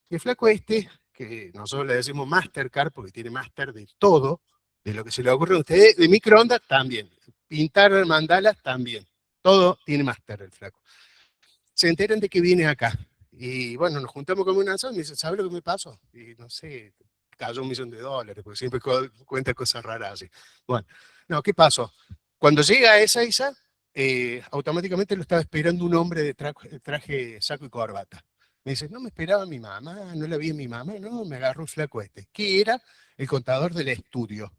El flaco este, que nosotros le decimos Mastercard, porque tiene máster de todo, de lo que se le ocurre a ustedes, de microondas también, pintar mandalas también, todo tiene máster el flaco. Se enteran de que viene acá, y bueno, nos juntamos con una asado y me dice, ¿sabes lo que me pasó? Y no sé, cayó $1.000.000, porque siempre cuenta cosas raras así. Bueno, no, ¿qué pasó? Cuando llega a Ezeiza, automáticamente lo estaba esperando un hombre de traje, saco y corbata. Me dice, no me esperaba mi mamá, no la vi en mi mamá, no, me agarró un flaco este, que era el contador del estudio.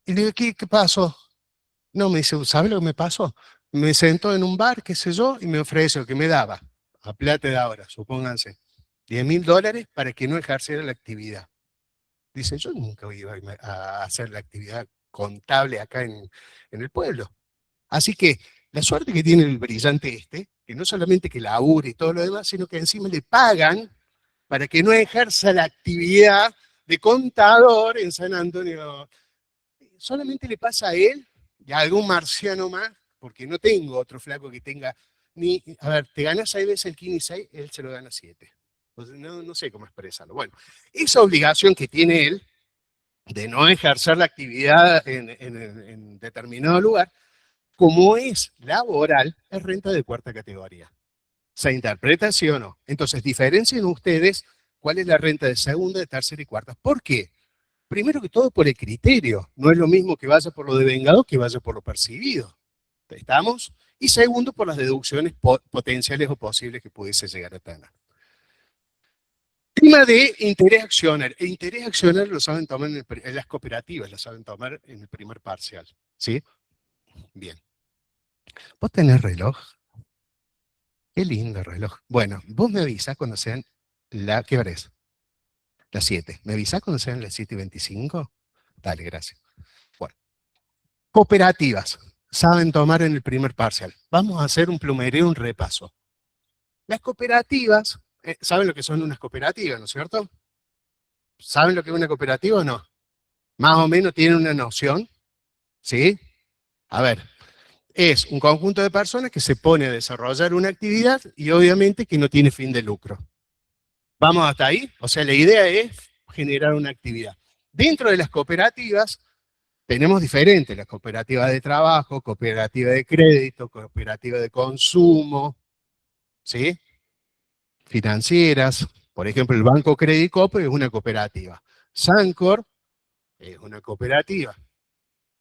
Y le digo, ¿qué pasó? No, me dice, ¿sabes lo que me pasó? Me sentó en un bar, qué sé yo, y me ofreció que me daba, a plata de ahora, supónganse, $10.000 para que no ejerciera la actividad. Dice, yo nunca iba a hacer la actividad contable acá en el pueblo. Así que la suerte que tiene el brillante este, que no solamente que labure y todo lo demás, sino que encima le pagan para que no ejerza la actividad de contador en San Antonio. solamente le pasa a él y a algún marciano más, porque no tengo otro flaco que tenga ni, a ver, te gana 6 veces el Kini 6, él se lo gana 7. Entonces, no sé cómo expresarlo. Bueno, esa obligación que tiene él de no ejercer la actividad en determinado lugar, como es laboral, es renta de cuarta categoría. ¿Se interpreta sí o no? Entonces, diferencien ustedes cuál es la renta de segunda, de tercera y cuarta. ¿Por qué? Primero que todo por el criterio. No es lo mismo que vaya por lo devengado que vaya por lo percibido. ¿Estamos? Y segundo, por las deducciones potenciales o posibles que pudiese llegar a tener. Tema de interés accionario. El interés accionario lo saben tomar en las cooperativas, lo saben tomar en el primer parcial. ¿Sí? Bien. ¿Vos tenés reloj? Qué lindo reloj. Bueno, vos me avisás cuando sean ¿qué hora es? Las 7. ¿Me avisás cuando sean las 7:25? Dale, gracias. Bueno. Cooperativas. Saben tomar en el primer parcial. Vamos a hacer un plumerío, un repaso. Las cooperativas, ¿saben lo que son unas cooperativas, no es cierto? ¿Saben lo que es una cooperativa o no? Más o menos tienen una noción, ¿sí? A ver, es un conjunto de personas que se pone a desarrollar una actividad y obviamente que no tiene fin de lucro. ¿Vamos hasta ahí? O sea, la idea es generar una actividad. Dentro de las cooperativas tenemos diferentes, las cooperativas de trabajo, cooperativa de crédito, cooperativa de consumo, ¿sí? Financieras, por ejemplo, el Banco Credit Coop es una cooperativa. Sancor es una cooperativa.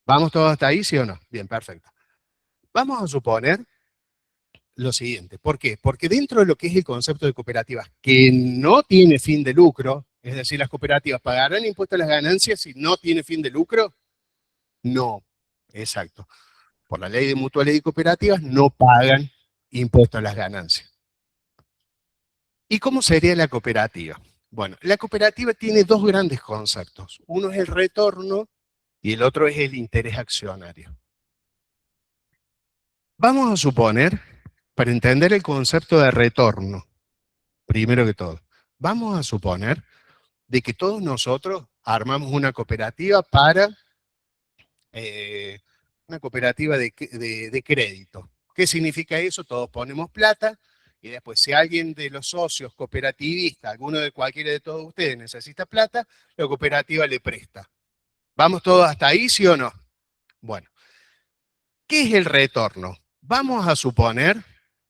¿Vamos todos hasta ahí, sí o no? Bien, perfecto. Vamos a suponer lo siguiente. ¿Por qué? Porque dentro de lo que es el concepto de cooperativas, que no tiene fin de lucro, es decir, las cooperativas pagarán impuestos a las ganancias si no tiene fin de lucro, no. Exacto. Por la ley de mutuales y cooperativas no pagan impuestos a las ganancias. ¿Y cómo sería la cooperativa? Bueno, la cooperativa tiene dos grandes conceptos. Uno es el retorno y el otro es el interés accionario. Vamos a suponer, para entender el concepto de retorno, primero que todo, vamos a suponer de que todos nosotros armamos una cooperativa para una cooperativa de crédito. ¿Qué significa eso? Todos ponemos plata y después si alguien de los socios cooperativistas, alguno de cualquiera de todos ustedes necesita plata, la cooperativa le presta. ¿Vamos todos hasta ahí, sí o no? Bueno, ¿qué es el retorno? Vamos a suponer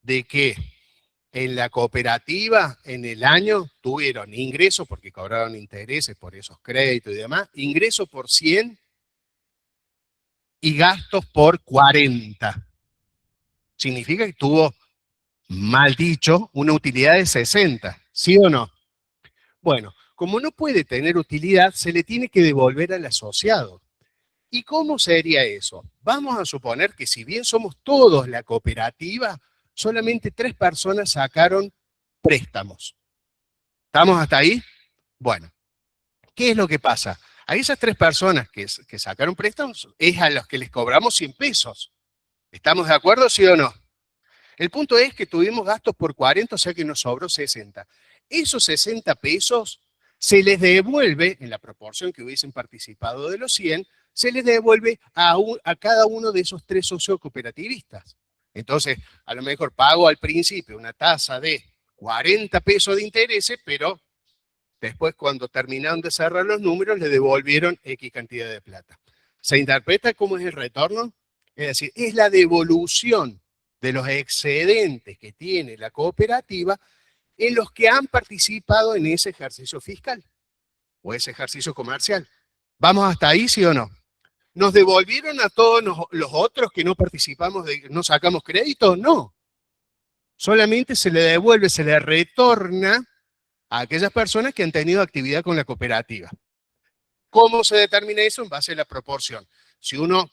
de que en la cooperativa en el año tuvieron ingresos, porque cobraron intereses por esos créditos y demás, ingresos por 100 y gastos por 40. Significa que tuvo, mal dicho, una utilidad de 60, ¿sí o no? Bueno, como no puede tener utilidad, se le tiene que devolver al asociado. ¿Y cómo sería eso? Vamos a suponer que si bien somos todos la cooperativa, solamente 3 personas sacaron préstamos. ¿Estamos hasta ahí? Bueno, ¿qué es lo que pasa? A esas 3 personas que sacaron préstamos es a los que les cobramos 100 pesos. ¿Estamos de acuerdo, sí o no? El punto es que tuvimos gastos por 40, o sea que nos sobró 60. Esos 60 pesos se les devuelve, en la proporción que hubiesen participado de los 100, se les devuelve a cada uno de esos 3 socios cooperativistas. Entonces, a lo mejor pago al principio una tasa de 40 pesos de intereses, pero después cuando terminaron de cerrar los números, le devolvieron X cantidad de plata. ¿Se interpreta cómo es el retorno? Es decir, es la devolución de los excedentes que tiene la cooperativa en los que han participado en ese ejercicio fiscal o ese ejercicio comercial. ¿Vamos hasta ahí, sí o no? ¿Nos devolvieron a todos los otros que no participamos, no sacamos crédito? No. Solamente se le devuelve, se le retorna a aquellas personas que han tenido actividad con la cooperativa. ¿Cómo se determina eso? En base a la proporción. Si uno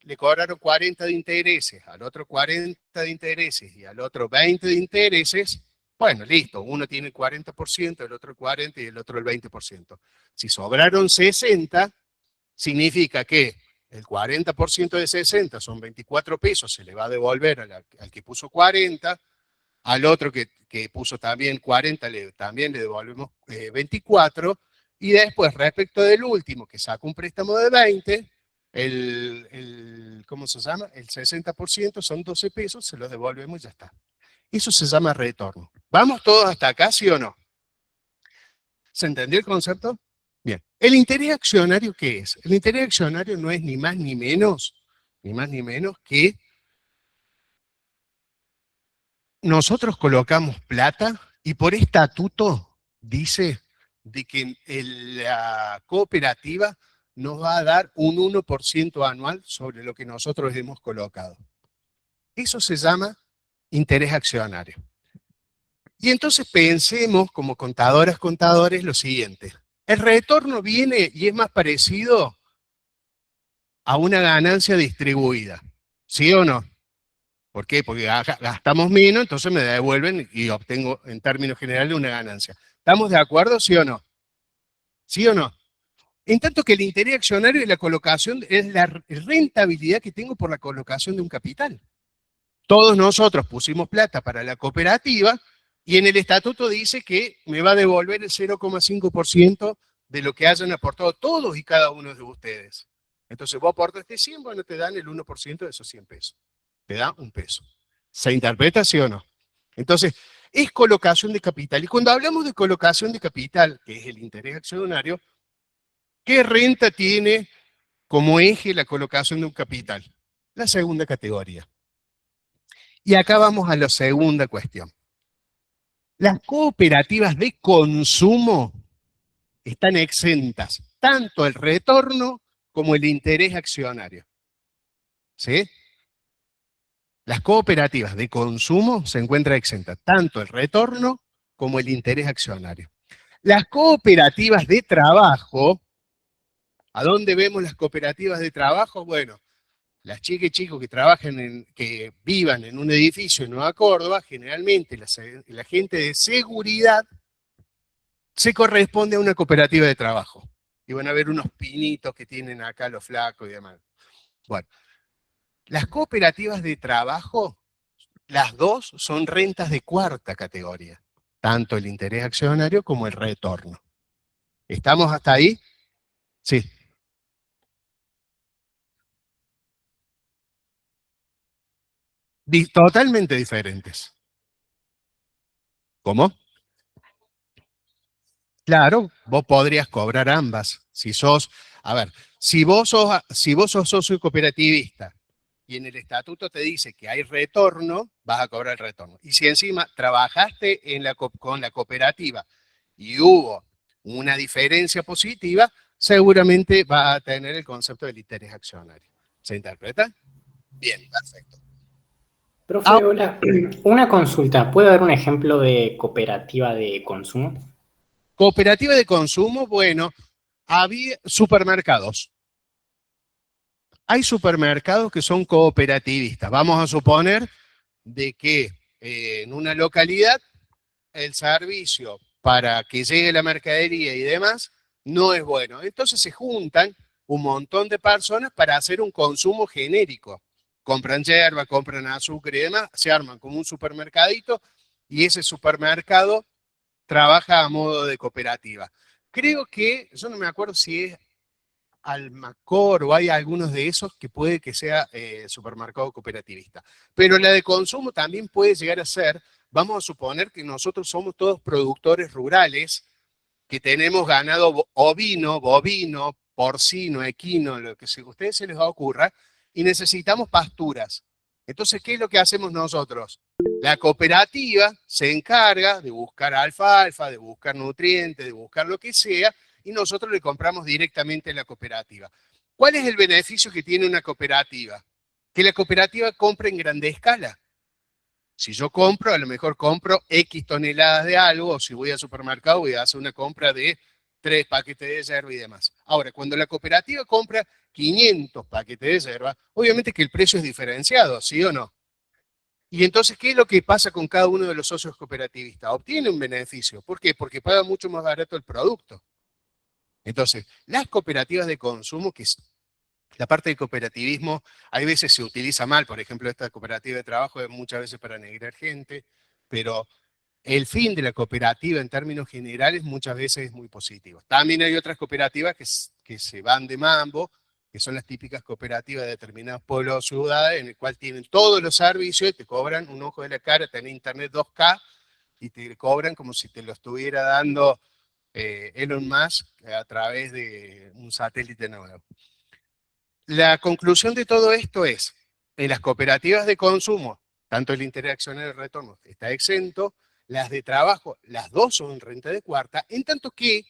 le cobraron 40 de intereses, al otro 40 de intereses y al otro 20 de intereses, bueno, listo, uno tiene el 40%, el otro el 40% y el otro el 20%. Si sobraron 60, significa que el 40% de 60 son 24 pesos, se le va a devolver al que puso 40, al otro que puso también 40, también le devolvemos 24, y después respecto del último que sacó un préstamo de 20, ¿cómo se llama? El 60% son 12 pesos, se los devolvemos y ya está. Eso se llama retorno. ¿Vamos todos hasta acá, sí o no? ¿Se entendió el concepto? Bien. ¿El interés accionario qué es? El interés accionario no es ni más ni menos que nosotros colocamos plata y por estatuto dice de que la cooperativa nos va a dar un 1% anual sobre lo que nosotros hemos colocado. Eso se llama interés accionario. Y entonces pensemos como contadores lo siguiente. El retorno viene y es más parecido a una ganancia distribuida. ¿Sí o no? ¿Por qué? Porque gastamos menos, entonces me devuelven y obtengo en términos generales una ganancia. ¿Estamos de acuerdo, sí o no? ¿Sí o no? En tanto que el interés accionario y la colocación es la rentabilidad que tengo por la colocación de un capital. Todos nosotros pusimos plata para la cooperativa y en el estatuto dice que me va a devolver el 0,5% de lo que hayan aportado todos y cada uno de ustedes. Entonces vos aportaste 100, bueno, te dan el 1% de esos 100 pesos. Te da un peso. ¿Se interpreta, sí o no? Entonces, es colocación de capital. Y cuando hablamos de colocación de capital, que es el interés accionario, ¿qué renta tiene como eje la colocación de un capital? La segunda categoría. Y acá vamos a la segunda cuestión. Las cooperativas de consumo están exentas, tanto el retorno como el interés accionario. ¿Sí? Las cooperativas de consumo se encuentran exentas, tanto el retorno como el interés accionario. Las cooperativas de trabajo, ¿a dónde vemos las cooperativas de trabajo? Bueno, las chicas y chicos que trabajan, que vivan en un edificio en Nueva Córdoba, generalmente la gente de seguridad se corresponde a una cooperativa de trabajo. Y van a ver unos pinitos que tienen acá los flacos y demás. Bueno, las cooperativas de trabajo, las dos son rentas de cuarta categoría, tanto el interés accionario como el retorno. ¿Estamos hasta ahí? Sí. Totalmente diferentes. ¿Cómo? Claro, vos podrías cobrar ambas. Si sos, a ver, si vos sos socio cooperativista y en el estatuto te dice que hay retorno, vas a cobrar el retorno. Y si encima trabajaste con la cooperativa y hubo una diferencia positiva, seguramente va a tener el concepto del interés accionario. ¿Se interpreta? Bien, perfecto. Profe, hola. Una consulta. ¿Puede dar un ejemplo de cooperativa de consumo? Cooperativa de consumo, bueno, había supermercados. Hay supermercados que son cooperativistas. Vamos a suponer de que en una localidad el servicio para que llegue la mercadería y demás no es bueno. Entonces se juntan un montón de personas para hacer un consumo genérico. Compran hierba, compran azúcar y demás, se arman como un supermercadito y ese supermercado trabaja a modo de cooperativa. Creo que, yo no me acuerdo si es Almacor o hay algunos de esos que puede que sea supermercado cooperativista. Pero la de consumo también puede llegar a ser, vamos a suponer que nosotros somos todos productores rurales, que tenemos ganado ovino, bovino, porcino, equino, lo que a ustedes se les ocurra, y necesitamos pasturas. Entonces, ¿qué es lo que hacemos nosotros? La cooperativa se encarga de buscar alfalfa, de buscar nutrientes, de buscar lo que sea, y nosotros le compramos directamente a la cooperativa. ¿Cuál es el beneficio que tiene una cooperativa? Que la cooperativa compra en grande escala. Si yo compro, a lo mejor compro X toneladas de algo, o si voy al supermercado voy a hacer una compra de 3 paquetes de yerba y demás. Ahora, cuando la cooperativa compra 500 paquetes de yerba, obviamente que el precio es diferenciado, ¿sí o no? Y entonces, ¿qué es lo que pasa con cada uno de los socios cooperativistas? Obtiene un beneficio. ¿Por qué? Porque paga mucho más barato el producto. Entonces, las cooperativas de consumo, que es la parte del cooperativismo, hay veces se utiliza mal, por ejemplo, esta cooperativa de trabajo es muchas veces para negrar gente, pero el fin de la cooperativa en términos generales muchas veces es muy positivo. También hay otras cooperativas que se van de mambo, que son las típicas cooperativas de determinados pueblos o ciudades, en el cual tienen todos los servicios y te cobran un ojo de la cara, tenés internet 2K, y te cobran como si te lo estuviera dando Elon Musk a través de un satélite nuevo. La conclusión de todo esto es, en las cooperativas de consumo, tanto el interés accionario de retorno está exento, las de trabajo, las dos son renta de cuarta, en tanto que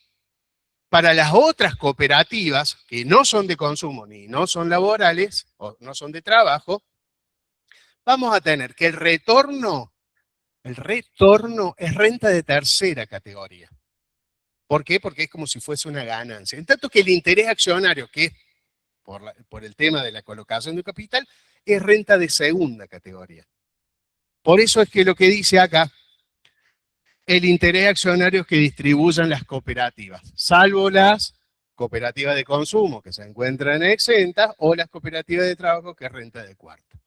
para las otras cooperativas, que no son de consumo ni no son laborales, o no son de trabajo, vamos a tener que el retorno es renta de tercera categoría. ¿Por qué? Porque es como si fuese una ganancia. En tanto que el interés accionario, que es por el tema de la colocación de capital, es renta de segunda categoría. Por eso es que lo que dice acá, el interés accionario que distribuyan las cooperativas, salvo las cooperativas de consumo que se encuentran exentas o las cooperativas de trabajo que es renta de cuarta.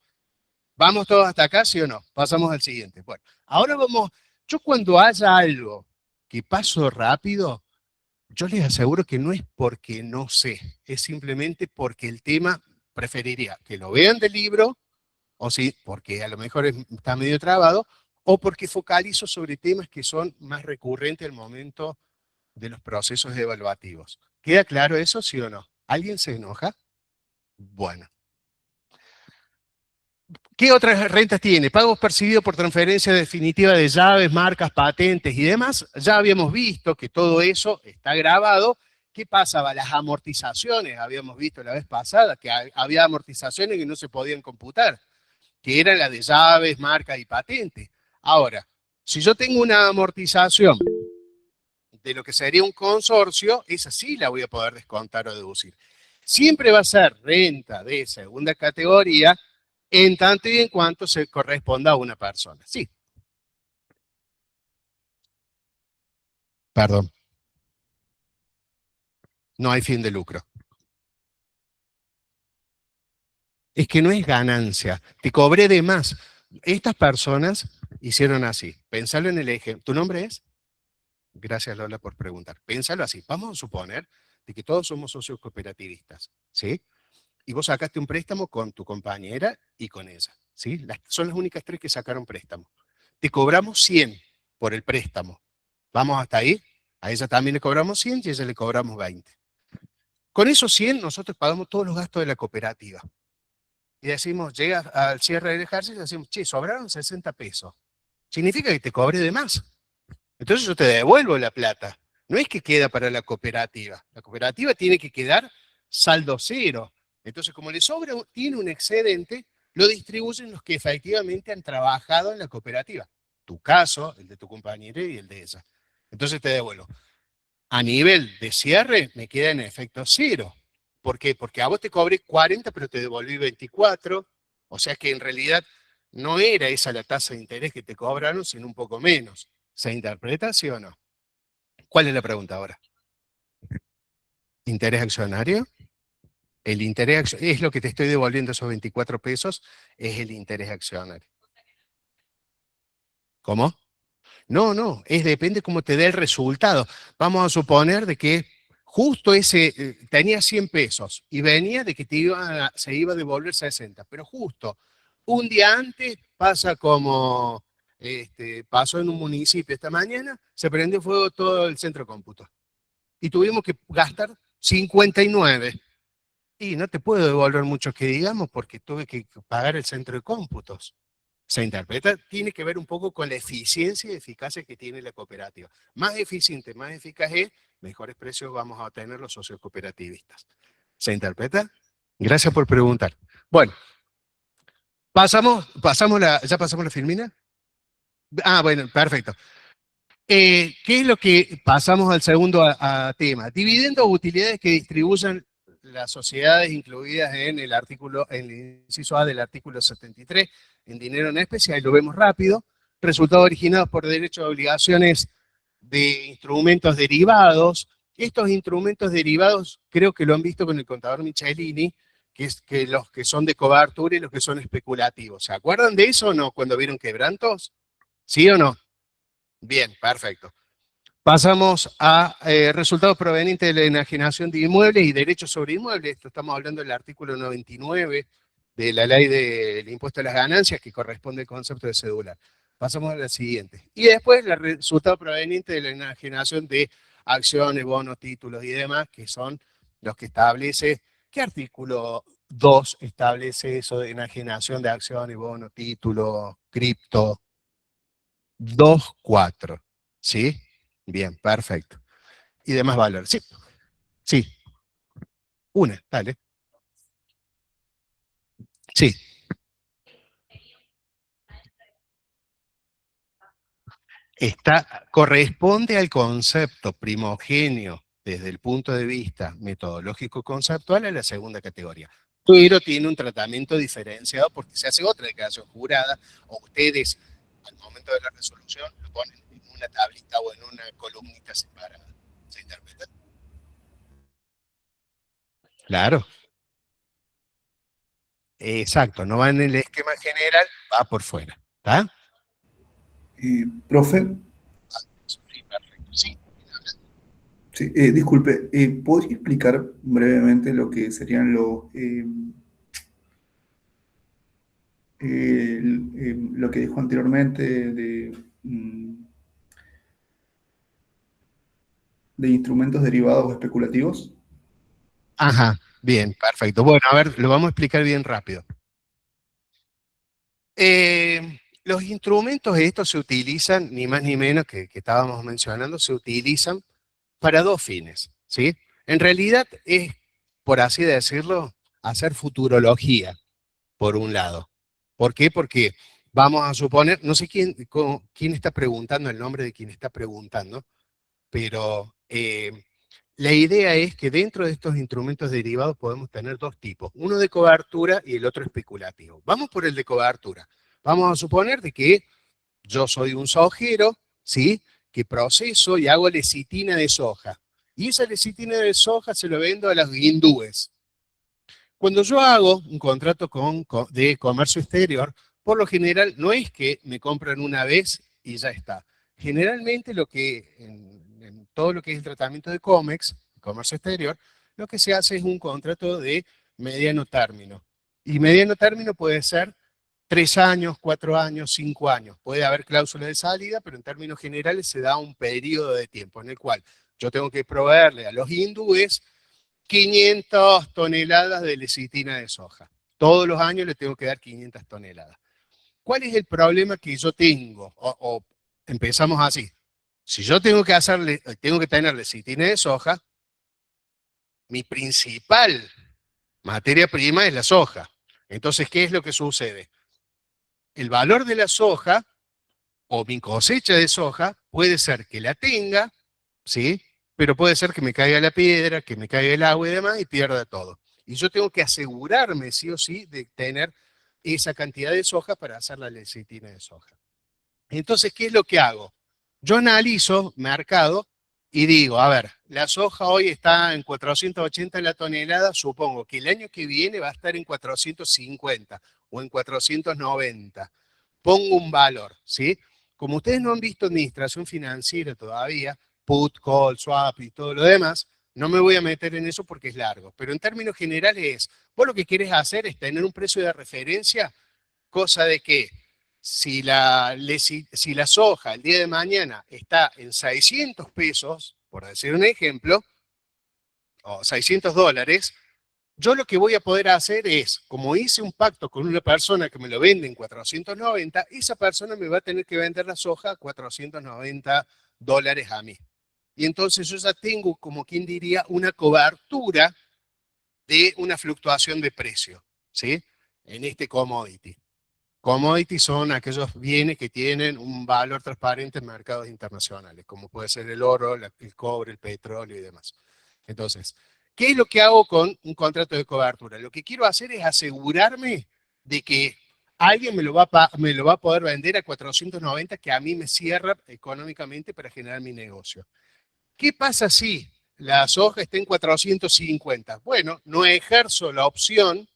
¿Vamos todos hasta acá, sí o no? Pasamos al siguiente. Bueno, ahora vamos, yo cuando haya algo que paso rápido, yo les aseguro que no es porque no sé, es simplemente porque el tema preferiría que lo vean del libro, o sí, porque a lo mejor está medio trabado, o porque focalizo sobre temas que son más recurrentes al momento de los procesos evaluativos. ¿Queda claro eso, sí o no? ¿Alguien se enoja? Bueno. ¿Qué otras rentas tiene? Pagos percibidos por transferencia definitiva de llaves, marcas, patentes y demás. Ya habíamos visto que todo eso está grabado. ¿Qué pasaba? Las amortizaciones, habíamos visto la vez pasada, que había amortizaciones que no se podían computar, que eran las de llaves, marcas y patentes. Ahora, si yo tengo una amortización de lo que sería un consorcio, esa sí la voy a poder descontar o deducir. Siempre va a ser renta de segunda categoría, en tanto y en cuanto se corresponda a una persona. Sí. Perdón. No hay fin de lucro. Es que no es ganancia. Te cobré de más. Estas personas hicieron así. Pensalo en el eje. ¿Tu nombre es? Gracias, Lola, por preguntar. Pénsalo así. Vamos a suponer de que todos somos socios cooperativistas, ¿sí? Y vos sacaste un préstamo con tu compañera y con ella, ¿sí? Son las únicas tres que sacaron préstamo. Te cobramos 100 por el préstamo. ¿Vamos hasta ahí? A ella también le cobramos 100 y a ella le cobramos 20. Con esos 100 nosotros pagamos todos los gastos de la cooperativa. Y decimos, llega al cierre del ejercicio y decimos, che, sobraron 60 pesos. Significa que te cobré de más. Entonces yo te devuelvo la plata. No es que queda para la cooperativa. La cooperativa tiene que quedar saldo cero. Entonces, como le sobra, tiene un excedente, lo distribuyen los que efectivamente han trabajado en la cooperativa. Tu caso, el de tu compañera y el de ella. Entonces te devuelvo. A nivel de cierre, me queda en efecto cero. ¿Por qué? Porque a vos te cobré 40, pero te devolví 24. O sea que en realidad no era esa la tasa de interés que te cobraron, sino un poco menos. ¿Se interpreta, sí o no? ¿Cuál es la pregunta ahora? ¿Interés accionario? El interés es lo que te estoy devolviendo, esos 24 pesos, es el interés accionario. ¿Cómo? No, depende cómo te dé el resultado. Vamos a suponer de que justo ese, tenía 100 pesos y venía de que se iba a devolver 60, pero justo un día antes pasa como pasó en un municipio esta mañana, se prendió fuego todo el centro de cómputo. Y tuvimos que gastar 59. Y no te puedo devolver mucho que digamos porque tuve que pagar el centro de cómputos. Se interpreta, tiene que ver un poco con la eficiencia y eficacia que tiene la cooperativa. Más eficiente, más eficaz es, mejores precios vamos a obtener los socios cooperativistas. ¿Se interpreta? Gracias por preguntar. Bueno, ¿ya pasamos la filmina? Ah, bueno, perfecto. ¿Qué es lo que pasamos al segundo tema? Dividendos o utilidades que distribuyan las sociedades incluidas en el artículo, en el inciso A del artículo 73, en dinero en especie, ahí lo vemos rápido. Resultados originados por derechos de obligaciones de instrumentos derivados. Estos instrumentos derivados creo que lo han visto con el contador Michelini, que es que los que son de cobertura y los que son especulativos. ¿Se acuerdan de eso o no cuando vieron quebrantos? ¿Sí o no? Bien, perfecto. Pasamos a resultados provenientes de la enajenación de inmuebles y derechos sobre inmuebles. Esto estamos hablando del artículo 99 de la ley del impuesto a las ganancias, que corresponde al concepto de cédula. Pasamos a la siguiente. Y después, el resultado proveniente de la enajenación de acciones, bonos, títulos y demás, que son los que establece. ¿Qué artículo 2 establece eso de enajenación de acciones, bonos, títulos, cripto? 2.4, ¿sí? Bien, perfecto. Y demás valores. Sí, sí. Una, dale. Sí. Corresponde al concepto primogenio desde el punto de vista metodológico-conceptual a la segunda categoría. Pero tiene un tratamiento diferenciado porque se hace otra declaración jurada, o ustedes al momento de la resolución lo ponen en una tablita o en una columnita separada. ¿Se interpreta? Claro. Exacto, no va en el esquema general, va por fuera. ¿Está? Profe, Sí, perfecto. Sí. sí, disculpe, ¿podría explicar brevemente lo que serían lo que dijo anteriormente de instrumentos derivados especulativos? Ajá, bien, perfecto. Bueno, a ver, lo vamos a explicar bien rápido. Los instrumentos estos se utilizan, ni más ni menos que estábamos mencionando, se utilizan para dos fines, ¿sí? En realidad es, por así decirlo, hacer futurología, por un lado. ¿Por qué? Porque vamos a suponer, no sé quién está preguntando, el nombre de quien está preguntando, pero la idea es que dentro de estos instrumentos derivados podemos tener dos tipos, uno de cobertura y el otro especulativo. Vamos por el de cobertura. Vamos a suponer de que yo soy un sojero, ¿sí? Que proceso y hago lecitina de soja. Y esa lecitina de soja se lo vendo a los hindúes. Cuando yo hago un contrato de comercio exterior, por lo general no es que me compran una vez y ya está. Generalmente en todo lo que es el tratamiento de COMEX, comercio exterior, lo que se hace es un contrato de mediano término. Y mediano término puede ser 3 años, 4 años, 5 años. Puede haber cláusula de salida, pero en términos generales se da un periodo de tiempo en el cual yo tengo que proveerle a los hindúes 500 toneladas de lecitina de soja. Todos los años le tengo que dar 500 toneladas. ¿Cuál es el problema que yo tengo? O empezamos así. Si yo tengo que tener lecitina de soja, mi principal materia prima es la soja. Entonces, ¿qué es lo que sucede? El valor de la soja o mi cosecha de soja puede ser que la tenga, ¿sí? Pero puede ser que me caiga la piedra, que me caiga el agua y demás y pierda todo. Y yo tengo que asegurarme, sí o sí, de tener esa cantidad de soja para hacer la lecitina de soja. Entonces, ¿qué es lo que hago? Yo analizo mercado y digo, a ver, la soja hoy está en 480 la tonelada, supongo que el año que viene va a estar en 450 o en 490. Pongo un valor, ¿sí? Como ustedes no han visto administración financiera todavía, put, call, swap y todo lo demás, no me voy a meter en eso porque es largo. Pero en términos generales vos lo que querés hacer es tener un precio de referencia, cosa de que si la soja el día de mañana está en 600 pesos, por decir un ejemplo, o $600, yo lo que voy a poder hacer es, como hice un pacto con una persona que me lo vende en 490, esa persona me va a tener que vender la soja a $490 a mí. Y entonces yo ya tengo, como quien diría, una cobertura de una fluctuación de precio, ¿sí? En este commodity. Commodities son aquellos bienes que tienen un valor transparente en mercados internacionales, como puede ser el oro, el cobre, el petróleo y demás. Entonces, ¿qué es lo que hago con un contrato de cobertura? Lo que quiero hacer es asegurarme de que alguien me lo va a poder vender a 490, que a mí me cierra económicamente para generar mi negocio. ¿Qué pasa si la soja está en 450? Bueno, no ejerzo la opción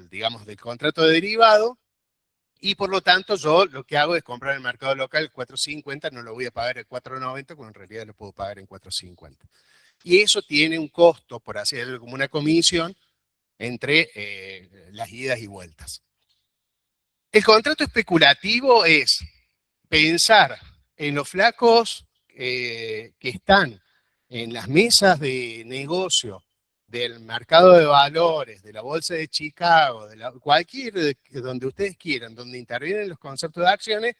digamos, del contrato de derivado Y por lo tanto yo lo que hago es comprar en el mercado local el 4.50, no lo voy a pagar el 4.90, cuando en realidad lo puedo pagar en 4.50. Y eso tiene un costo, por así decirlo, como una comisión entre las idas y vueltas. El contrato especulativo es pensar en los flacos que están en las mesas de negocio del mercado de valores, de la bolsa de Chicago, donde ustedes quieran, donde intervienen los conceptos de acciones,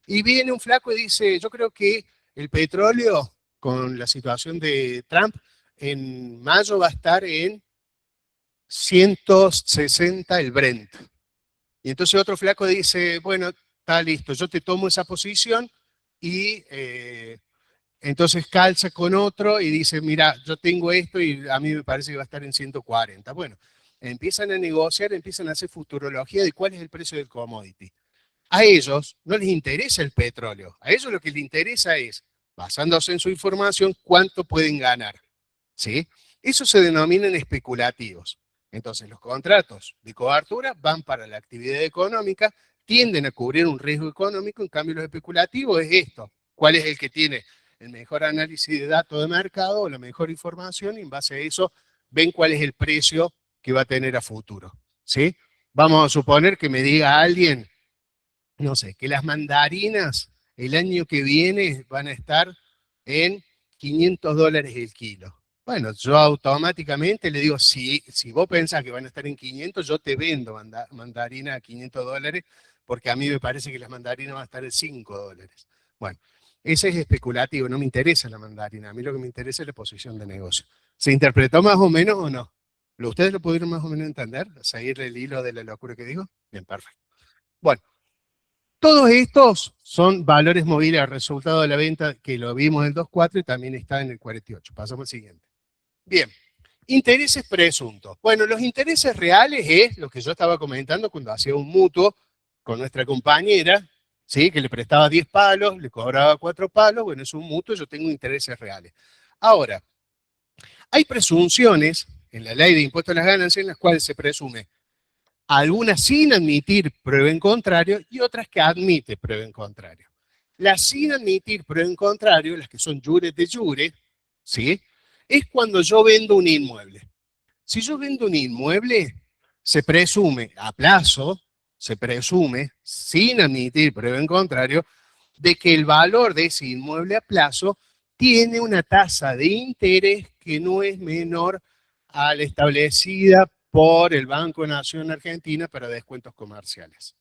y viene un flaco y dice, yo creo que el petróleo, con la situación de Trump, en mayo va a estar en 160 el Brent. Y entonces otro flaco dice, bueno, está listo, yo te tomo esa posición y entonces calza con otro y dice, mira, yo tengo esto y a mí me parece que va a estar en 140. Bueno, empiezan a negociar, empiezan a hacer futurología de cuál es el precio del commodity. A ellos no les interesa el petróleo, a ellos lo que les interesa es, basándose en su información, cuánto pueden ganar. ¿Sí? Eso se denominan especulativos. Entonces, los contratos de cobertura van para la actividad económica, tienden a cubrir un riesgo económico, en cambio los especulativos es esto. ¿Cuál es el que tiene el mejor análisis de datos de mercado o la mejor información? Y en base a eso ven cuál es el precio que va a tener a futuro. ¿Sí? Vamos a suponer que me diga alguien, no sé, que las mandarinas el año que viene van a estar en $500 el kilo. Bueno, yo automáticamente le digo, si vos pensás que van a estar en 500, yo te vendo mandarina a $500, porque a mí me parece que las mandarinas van a estar en $5. Bueno, ese es especulativo, no me interesa la mandarina, a mí lo que me interesa es la posición de negocio. ¿Se interpretó más o menos o no? ¿Ustedes lo pudieron más o menos entender? ¿Seguir el hilo de la locura que digo? Bien, perfecto. Bueno. Todos estos son valores móviles al resultado de la venta, que lo vimos en el 2.4 y también está en el 48. Pasamos al siguiente. Bien, intereses presuntos. Bueno, los intereses reales es lo que yo estaba comentando cuando hacía un mutuo con nuestra compañera, ¿sí? Que le prestaba 10 palos, le cobraba 4 palos, bueno, es un mutuo, yo tengo intereses reales. Ahora, hay presunciones en la ley de impuestos a las ganancias en las cuales se presume algunas sin admitir prueba en contrario y otras que admite prueba en contrario. Las sin admitir prueba en contrario, las que son jure de jure, ¿sí? Es cuando yo vendo un inmueble. Si yo vendo un inmueble, se presume a plazo, se presume, sin admitir prueba en contrario, de que el valor de ese inmueble a plazo tiene una tasa de interés que no es menor a la establecida por el Banco Nación Argentina para descuentos comerciales.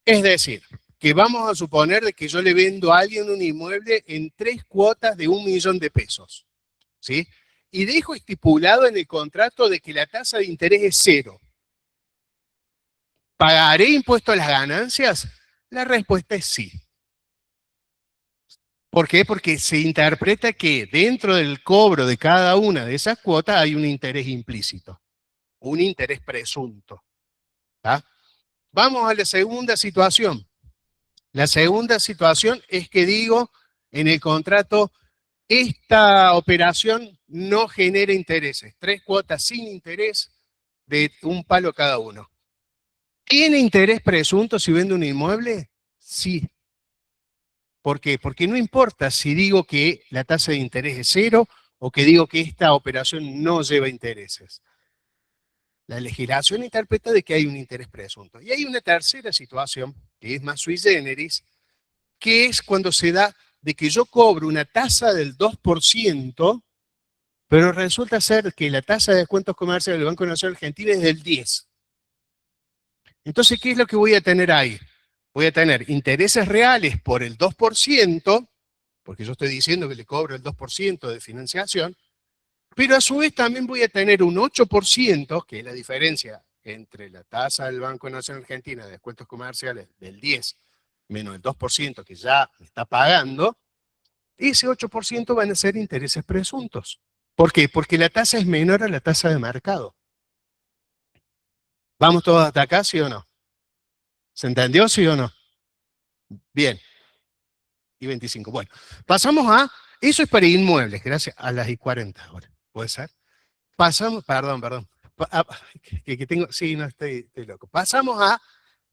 Es decir, que vamos a suponer de que yo le vendo a alguien un inmueble en 3 cuotas de $1.000.000, ¿sí? Y dejo estipulado en el contrato de que la tasa de interés es 0. ¿Pagaré impuesto a las ganancias? La respuesta es sí. ¿Por qué? Porque se interpreta que dentro del cobro de cada una de esas cuotas hay un interés implícito, un interés presunto. ¿Tá? Vamos a la segunda situación. La segunda situación es que digo en el contrato, esta operación no genera intereses. 3 cuotas sin interés de un palo cada uno. ¿Tiene interés presunto si vende un inmueble? Sí. ¿Por qué? Porque no importa si digo que la tasa de interés es 0 o que digo que esta operación no lleva intereses. La legislación interpreta de que hay un interés presunto. Y hay una tercera situación, que es más sui generis, que es cuando se da de que yo cobro una tasa del 2%, pero resulta ser que la tasa de descuentos comerciales del Banco Nacional Argentina es del 10%. Entonces, ¿qué es lo que voy a tener ahí? Voy a tener intereses reales por el 2%, porque yo estoy diciendo que le cobro el 2% de financiación, pero a su vez también voy a tener un 8%, que es la diferencia entre la tasa del Banco Nacional Argentina de descuentos comerciales del 10 menos el 2% que ya está pagando, ese 8% van a ser intereses presuntos. ¿Por qué? Porque la tasa es menor a la tasa de mercado. ¿Vamos todos hasta acá, sí o no? ¿Se entendió, sí o no? Bien. Y 25. Bueno, pasamos a, eso es para inmuebles, gracias, a las y 40 ahora. ¿Puede ser? Pasamos, perdón. Que tengo, sí, no, estoy loco. Pasamos a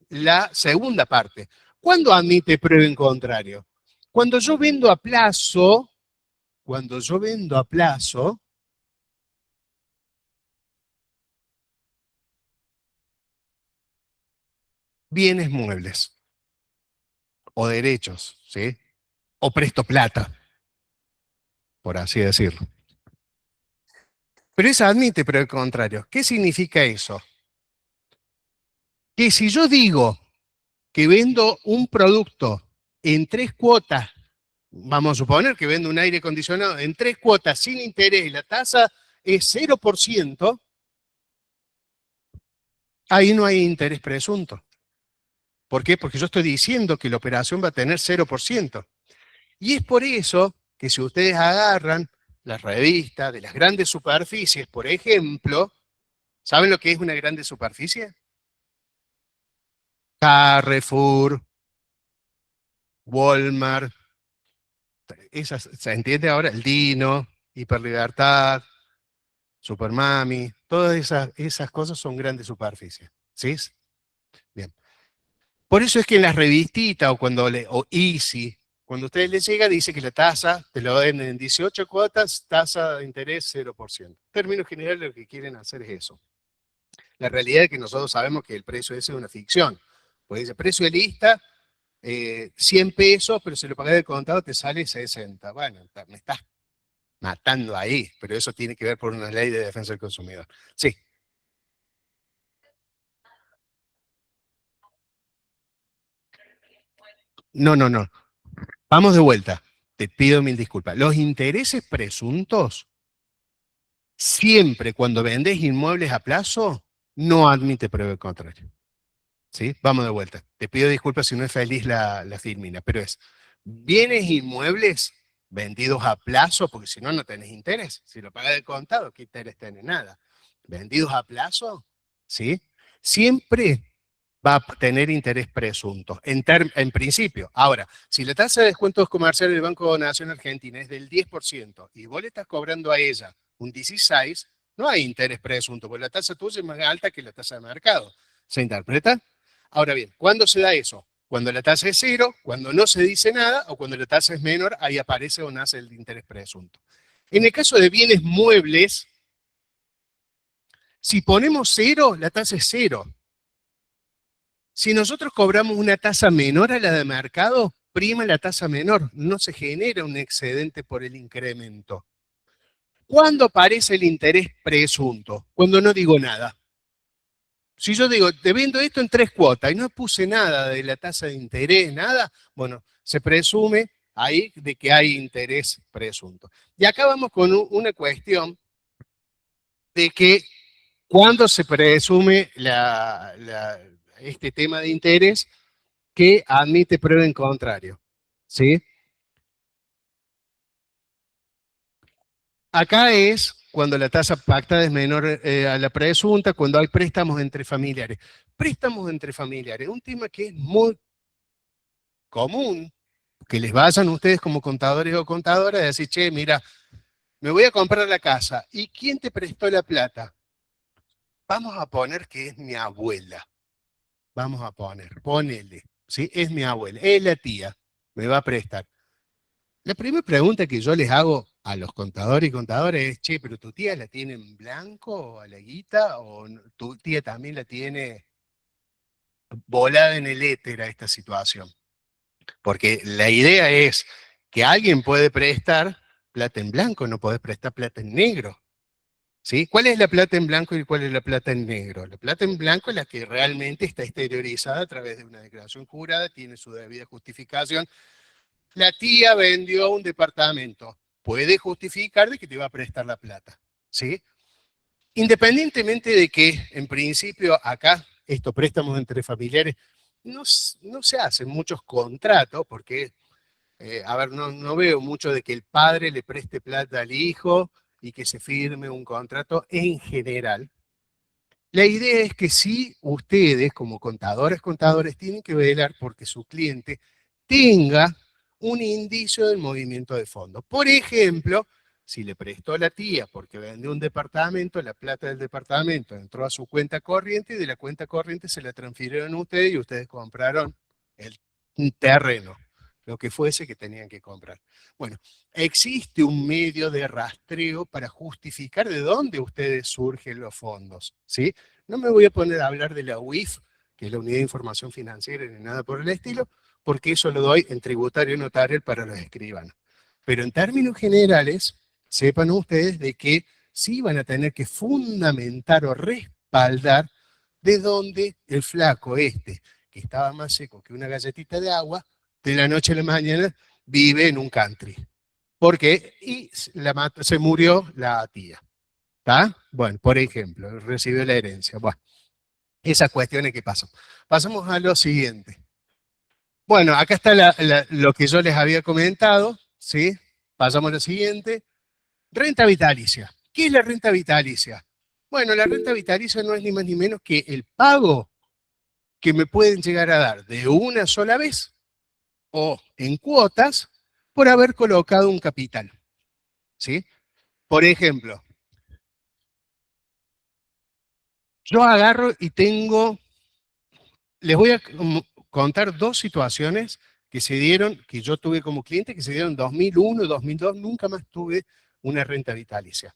la segunda parte. ¿Cuándo admite prueba en contrario? Cuando yo vendo a plazo, bienes muebles o derechos, ¿sí? O presto plata, por así decirlo. Pero esa admite prueba en contrario. ¿Qué significa eso? Que si yo digo que vendo un producto en 3 cuotas, vamos a suponer que vendo un aire acondicionado en 3 cuotas sin interés y la tasa es 0%, ahí no hay interés presunto. ¿Por qué? Porque yo estoy diciendo que la operación va a tener 0%. Y es por eso que si ustedes agarran las revistas de las grandes superficies, por ejemplo, ¿saben lo que es una grande superficie? Carrefour, Walmart, esas, ¿se entiende ahora? El Dino, Hiperlibertad, Supermami, todas esas cosas son grandes superficies. ¿Sí? Bien. Por eso es que en las revistitas o Easy, cuando a ustedes les llega, dice que la tasa te lo den en 18 cuotas, tasa de interés 0%. En términos generales, lo que quieren hacer es eso. La realidad es que nosotros sabemos que el precio ese es una ficción. Pues dice, precio de lista, 100 pesos, pero si lo pagás de contado te sale 60. Bueno, me estás matando ahí, pero eso tiene que ver por una ley de defensa del consumidor. Sí. No. Vamos de vuelta. Te pido mil disculpas. Los intereses presuntos, siempre cuando vendes inmuebles a plazo, no admite prueba en contrario. ¿Sí? Vamos de vuelta. Te pido disculpas si no es feliz la Filmina, pero es bienes inmuebles vendidos a plazo, porque si no, no tenés interés. Si lo pagas de contado, ¿qué interés tenés? Nada. Vendidos a plazo, ¿sí? Siempre va a tener interés presunto, en principio. Ahora, si la tasa de descuentos comerciales del Banco Nación Argentina es del 10% y vos le estás cobrando a ella un 16%, no hay interés presunto, porque la tasa tuya es más alta que la tasa de mercado. ¿Se interpreta? Ahora bien, ¿cuándo se da eso? Cuando la tasa es 0, cuando no se dice nada, o cuando la tasa es menor, ahí aparece o nace el interés presunto. En el caso de bienes muebles, si ponemos 0, la tasa es 0. Si nosotros cobramos una tasa menor a la de mercado, prima la tasa menor, no se genera un excedente por el incremento. ¿Cuándo aparece el interés presunto? Cuando no digo nada. Si yo digo, te vendo esto en 3 cuotas y no puse nada de la tasa de interés, nada, bueno, se presume ahí de que hay interés presunto. Y acá vamos con una cuestión de que cuando se presume este tema de interés que admite prueba en contrario. ¿Sí? Acá es cuando la tasa pactada es menor a la presunta, cuando hay préstamos entre familiares. Préstamos entre familiares, un tema que es muy común, que les vayan ustedes como contadores o contadoras a decir, che, mira, me voy a comprar la casa. ¿Y quién te prestó la plata? Vamos a poner que es mi abuela. Vamos a ponele, ¿sí? Es mi abuela, es la tía, me va a prestar. La primera pregunta que yo les hago a los contadores y contadoras es, che, ¿pero tu tía la tiene en blanco a la guita? ¿O tu tía también la tiene volada en el éter a esta situación? Porque la idea es que alguien puede prestar plata en blanco, no podés prestar plata en negro. ¿Sí? ¿Cuál es la plata en blanco y cuál es la plata en negro? La plata en blanco es la que realmente está exteriorizada a través de una declaración jurada, tiene su debida justificación. La tía vendió un departamento. Puede justificar de que te va a prestar la plata. ¿Sí? Independientemente de que, en principio, acá, estos préstamos entre familiares, no se hacen muchos contratos, porque, a ver, no veo mucho de que el padre le preste plata al hijo y que se firme un contrato en general. La idea es que sí, ustedes, como contadores, tienen que velar porque su cliente tenga un indicio del movimiento de fondos. Por ejemplo, Si le prestó a la tía porque vendió un departamento, la plata del departamento entró a su cuenta corriente y de la cuenta corriente se la transfirieron a ustedes y ustedes compraron el terreno, lo que fuese que tenían que comprar. Bueno, existe un medio de rastreo para justificar de dónde ustedes surgen los fondos, ¿sí? No me voy a poner a hablar de la UIF, que es la Unidad de Información Financiera, ni nada por el estilo, porque eso lo doy en tributario notarial para los escribanos. Pero en términos generales, sepan ustedes de que sí van a tener que fundamentar o respaldar de dónde el flaco este, que estaba más seco que una galletita de agua, de la noche a la mañana vive en un country. ¿Por qué? Y se murió la tía. ¿Está? Bueno, por ejemplo, recibió la herencia. Bueno, esas cuestiones que pasan. Pasamos a lo siguiente. Bueno, acá está lo que yo les había comentado, ¿sí? Pasamos a lo siguiente. Renta vitalicia. ¿Qué es la renta vitalicia? Bueno, la renta vitalicia no es ni más ni menos que el pago que me pueden llegar a dar de una sola vez o en cuotas por haber colocado un capital, ¿sí? Por ejemplo, yo agarro y les voy a contar dos situaciones que se dieron, que yo tuve como cliente, que se dieron en 2001, 2002, nunca más tuve una renta vitalicia.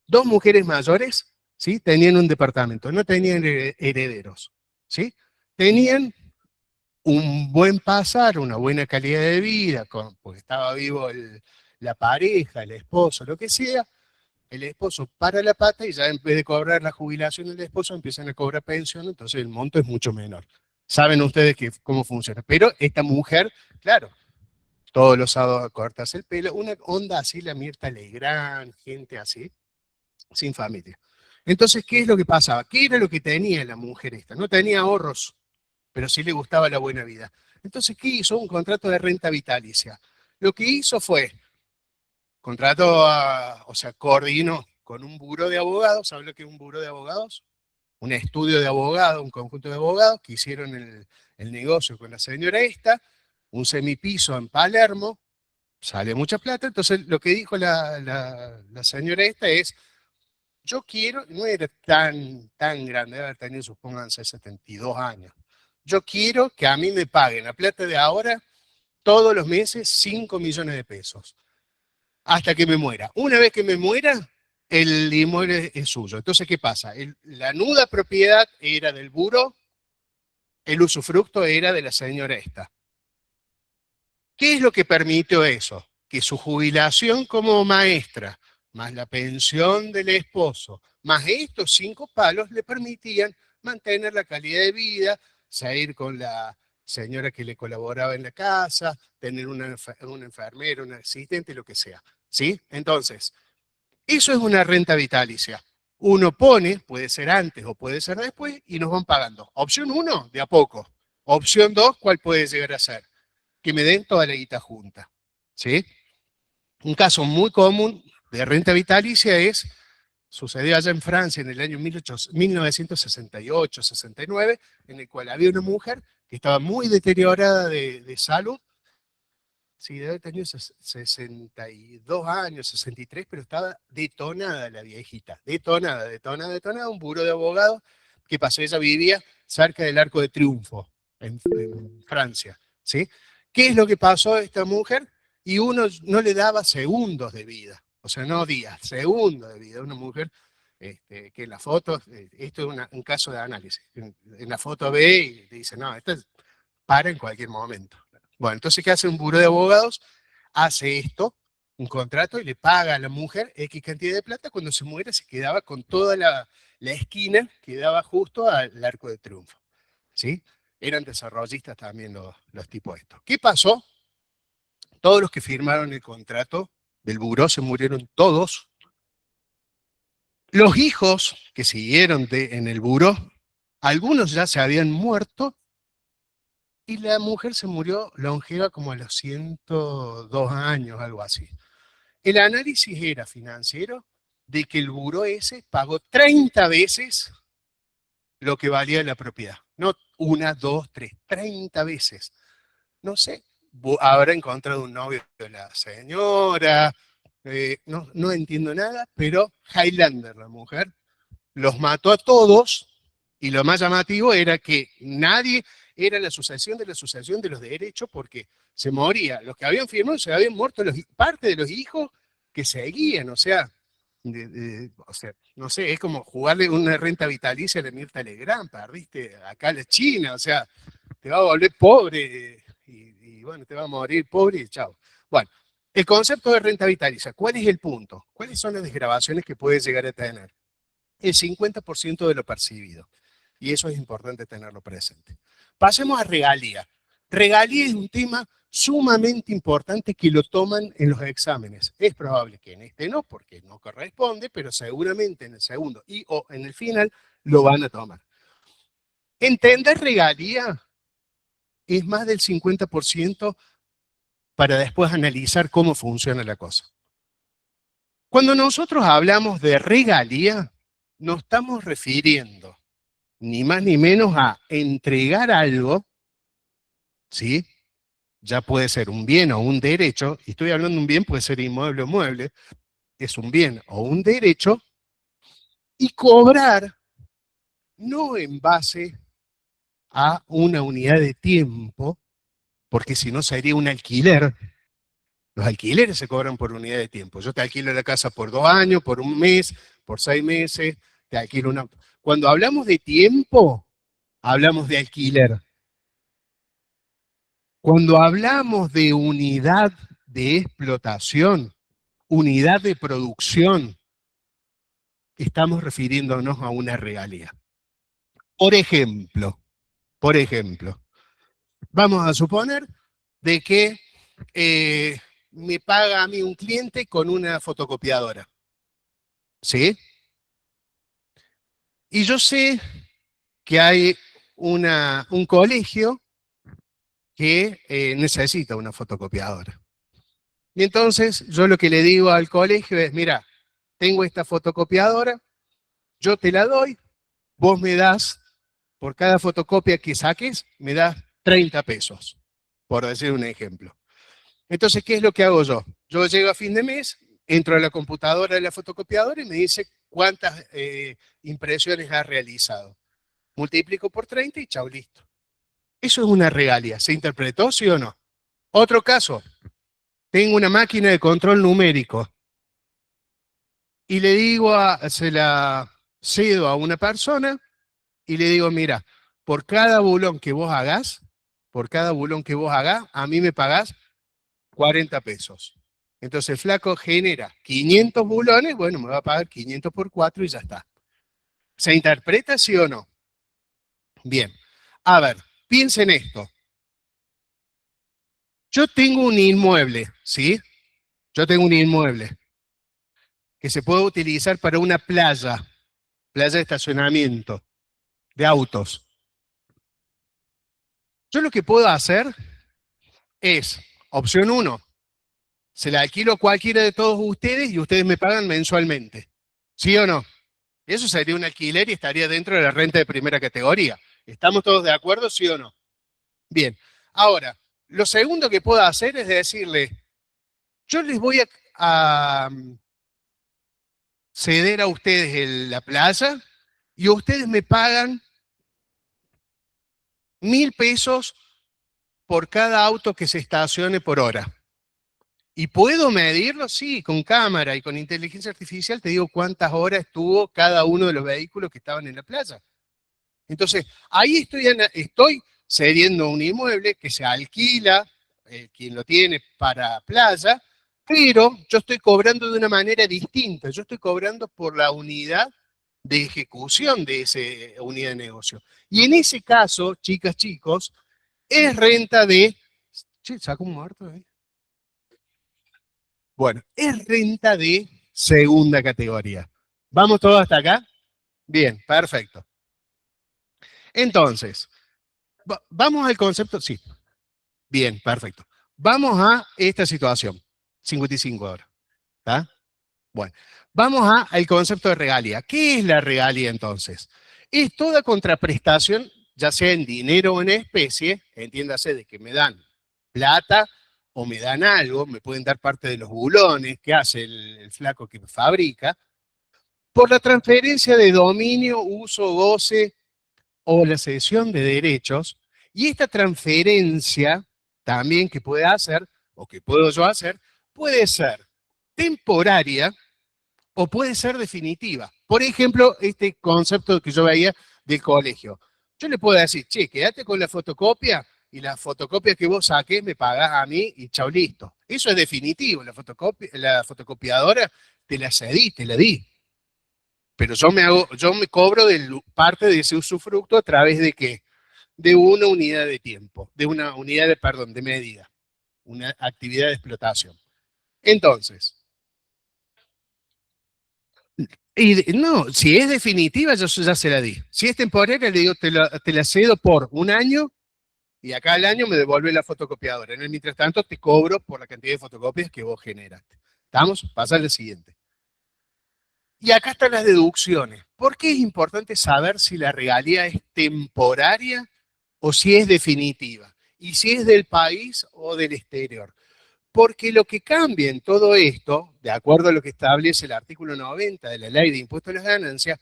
Dos mujeres mayores, ¿sí? Tenían un departamento, no tenían herederos, ¿sí? Tenían un buen pasar, una buena calidad de vida, porque estaba vivo la pareja, el esposo, lo que sea. El esposo para la pata y ya en vez de cobrar la jubilación del esposo empiezan a cobrar pensión, entonces el monto es mucho menor. Saben ustedes cómo funciona. Pero esta mujer, claro, todos los sábados a cortarse el pelo, una onda así, la Mirta Legrand, gente así, sin familia. Entonces, ¿qué es lo que pasaba? ¿Qué era lo que tenía la mujer esta? No tenía ahorros, pero sí le gustaba la buena vida. Entonces, ¿qué hizo? Un contrato de renta vitalicia. Lo que hizo fue, coordinó con un buró de abogados. ¿Sabe lo que es un buró de abogados? Un estudio de abogados, un conjunto de abogados que hicieron el negocio con la señora esta, un semipiso en Palermo, sale mucha plata. Entonces, lo que dijo la señora esta es, yo quiero, no era tan grande, debe haber tenido, supónganse, 72 años. Yo quiero que a mí me paguen la plata de ahora, todos los meses, 5 millones de pesos, hasta que me muera. Una vez que me muera, el inmueble es suyo. Entonces, ¿qué pasa? La nuda propiedad era del buró, el usufructo era de la señora esta. ¿Qué es lo que permitió eso? Que su jubilación como maestra, más la pensión del esposo, más estos 5 palos le permitían mantener la calidad de vida, salir con la señora que le colaboraba en la casa, tener una enfermera, un asistente, lo que sea. ¿Sí? Entonces, eso es una renta vitalicia. Uno pone, puede ser antes o puede ser después, y nos van pagando. Opción 1, de a poco. Opción 2, ¿cuál puede llegar a ser? Que me den toda la guita junta. ¿Sí? Un caso muy común de renta vitalicia sucedió allá en Francia en el año 1968-69, en el cual había una mujer que estaba muy deteriorada de salud. Sí, debe haber tenido 62 años, 63, pero estaba detonada la viejita. Detonada. Un buró de abogados. ¿Qué pasó? Ella vivía cerca del Arco de Triunfo, en Francia. ¿Sí? ¿Qué es lo que pasó a esta mujer? Y uno no le daba segundos de vida. O sea, no días, segundos de vida. Una mujer que en la foto, esto es un caso de análisis. En la foto ve y dice, no, esto para en cualquier momento. Bueno, entonces, ¿qué hace un buró de abogados? Hace esto, un contrato, y le paga a la mujer X cantidad de plata. Cuando se muere se quedaba con toda la esquina, quedaba justo al Arco de Triunfo. ¿Sí? Eran desarrollistas también los tipos estos. ¿Qué pasó? Todos los que firmaron el contrato del buró se murieron todos. Los hijos que siguieron en el buró, algunos ya se habían muerto, y la mujer se murió longeva como a los 102 años, algo así. El análisis era financiero de que el buró ese pagó 30 veces lo que valía la propiedad. No 1, 2, 3, 30 veces. No sé, habrá encontrado un novio de la señora, no entiendo nada, pero Highlander, la mujer, los mató a todos, y lo más llamativo era que nadie, era la sucesión de los derechos, porque se moría, los que habían firmado se habían muerto parte de los hijos que seguían, o sea, no sé, es como jugarle una renta vitalicia a la Mirta Legrand, perdiste acá la China, o sea, te va a volver pobre, y bueno, te va a morir pobre y chao. Bueno, el concepto de renta vitalicia, ¿cuál es el punto? ¿Cuáles son las desgravaciones que puede llegar a tener? El 50% de lo percibido. Y eso es importante tenerlo presente. Pasemos a regalía. Regalía es un tema sumamente importante que lo toman en los exámenes. Es probable que en este no, porque no corresponde, pero seguramente en el segundo y o en el final lo van a tomar. Entender regalía es más del 50% para después analizar cómo funciona la cosa. Cuando nosotros hablamos de regalía, nos estamos refiriendo ni más ni menos a entregar algo, ¿sí? Ya puede ser un bien o un derecho, y estoy hablando de un bien, puede ser inmueble o mueble, es un bien o un derecho, y cobrar no en base a una unidad de tiempo, porque si no sería un alquiler. Los alquileres se cobran por unidad de tiempo. Yo te alquilo la casa por 2 años, por 1 mes, por 6 meses, te alquilo una... Cuando hablamos de tiempo, hablamos de alquiler. Cuando hablamos de unidad de explotación, unidad de producción, estamos refiriéndonos a una regalía. Por ejemplo, vamos a suponer de que me paga a mí un cliente con una fotocopiadora. ¿Sí? Y yo sé que hay un colegio que necesita una fotocopiadora. Y entonces yo lo que le digo al colegio es, mira, tengo esta fotocopiadora, yo te la doy, vos me das, por cada fotocopia que saques, me das 30 pesos, por decir un ejemplo. Entonces, ¿qué es lo que hago yo? Yo llego a fin de mes, entro a la computadora de la fotocopiadora y me dice cuántas impresiones ha realizado. Multiplico por 30 y chau, listo. Eso es una regalia. ¿Se interpretó, sí o no? Otro caso. Tengo una máquina de control numérico y le digo, se la cedo a una persona y le digo, mira, por cada bulón que vos hagas, a mí me pagás 40 pesos. Entonces el flaco genera 500 bulones, bueno, me va a pagar 500 por 4 y ya está. ¿Se interpreta, sí o no? Bien. A ver, piensen esto. Yo tengo un inmueble, ¿sí? Yo tengo un inmueble que se puede utilizar para una playa de estacionamiento de autos. Yo lo que puedo hacer es, opción 1, se la alquilo a cualquiera de todos ustedes y ustedes me pagan mensualmente. ¿Sí o no? Eso sería un alquiler y estaría dentro de la renta de primera categoría. ¿Estamos todos de acuerdo, sí o no? Bien. Ahora, lo segundo que puedo hacer es decirle, yo les voy a ceder a ustedes la playa y ustedes me pagan 1.000 pesos por cada auto que se estacione por hora. ¿Y puedo medirlo? Sí, con cámara y con inteligencia artificial te digo cuántas horas estuvo cada uno de los vehículos que estaban en la playa. Entonces, ahí estoy cediendo un inmueble que se alquila, quien lo tiene para playa, pero yo estoy cobrando de una manera distinta. Yo estoy cobrando por la unidad de ejecución de esa unidad de negocio. Y en ese caso, chicas, chicos, es renta de... Che, saco un muerto ahí. Bueno, es renta de segunda categoría. ¿Vamos todos hasta acá? Bien, perfecto. Entonces, vamos al concepto, sí. Bien, perfecto. Vamos a esta situación. 55 ahora. ¿Está? Bueno, vamos al concepto de regalía. ¿Qué es la regalía entonces? Es toda contraprestación, ya sea en dinero o en especie, entiéndase de que me dan plata o me dan algo, me pueden dar parte de los bulones que hace el flaco que fabrica, por la transferencia de dominio, uso, goce o la cesión de derechos, y esta transferencia también que puede hacer, o que puedo yo hacer, puede ser temporaria o puede ser definitiva. Por ejemplo, este concepto que yo veía del colegio. Yo le puedo decir, che, quédate con la fotocopia y la fotocopia que vos saques me pagás a mí y chau, listo. Eso es definitivo. La fotocopiadora te la cedí, te la di. Pero yo me cobro parte de ese usufructo a través de ¿qué? De una unidad de tiempo, de una unidad de, perdón, de medida, una actividad de explotación. Entonces, no, si es definitiva, yo ya se la di. Si es temporaria, le digo, te la cedo por un año y acá al año me devuelve la fotocopiadora. En el mientras tanto, te cobro por la cantidad de fotocopias que vos generaste. ¿Estamos? Pasa al siguiente. Y acá están las deducciones. ¿Por qué es importante saber si la regalía es temporaria o si es definitiva? Y si es del país o del exterior. Porque lo que cambia en todo esto, de acuerdo a lo que establece el artículo 90 de la Ley de Impuestos a las Ganancias,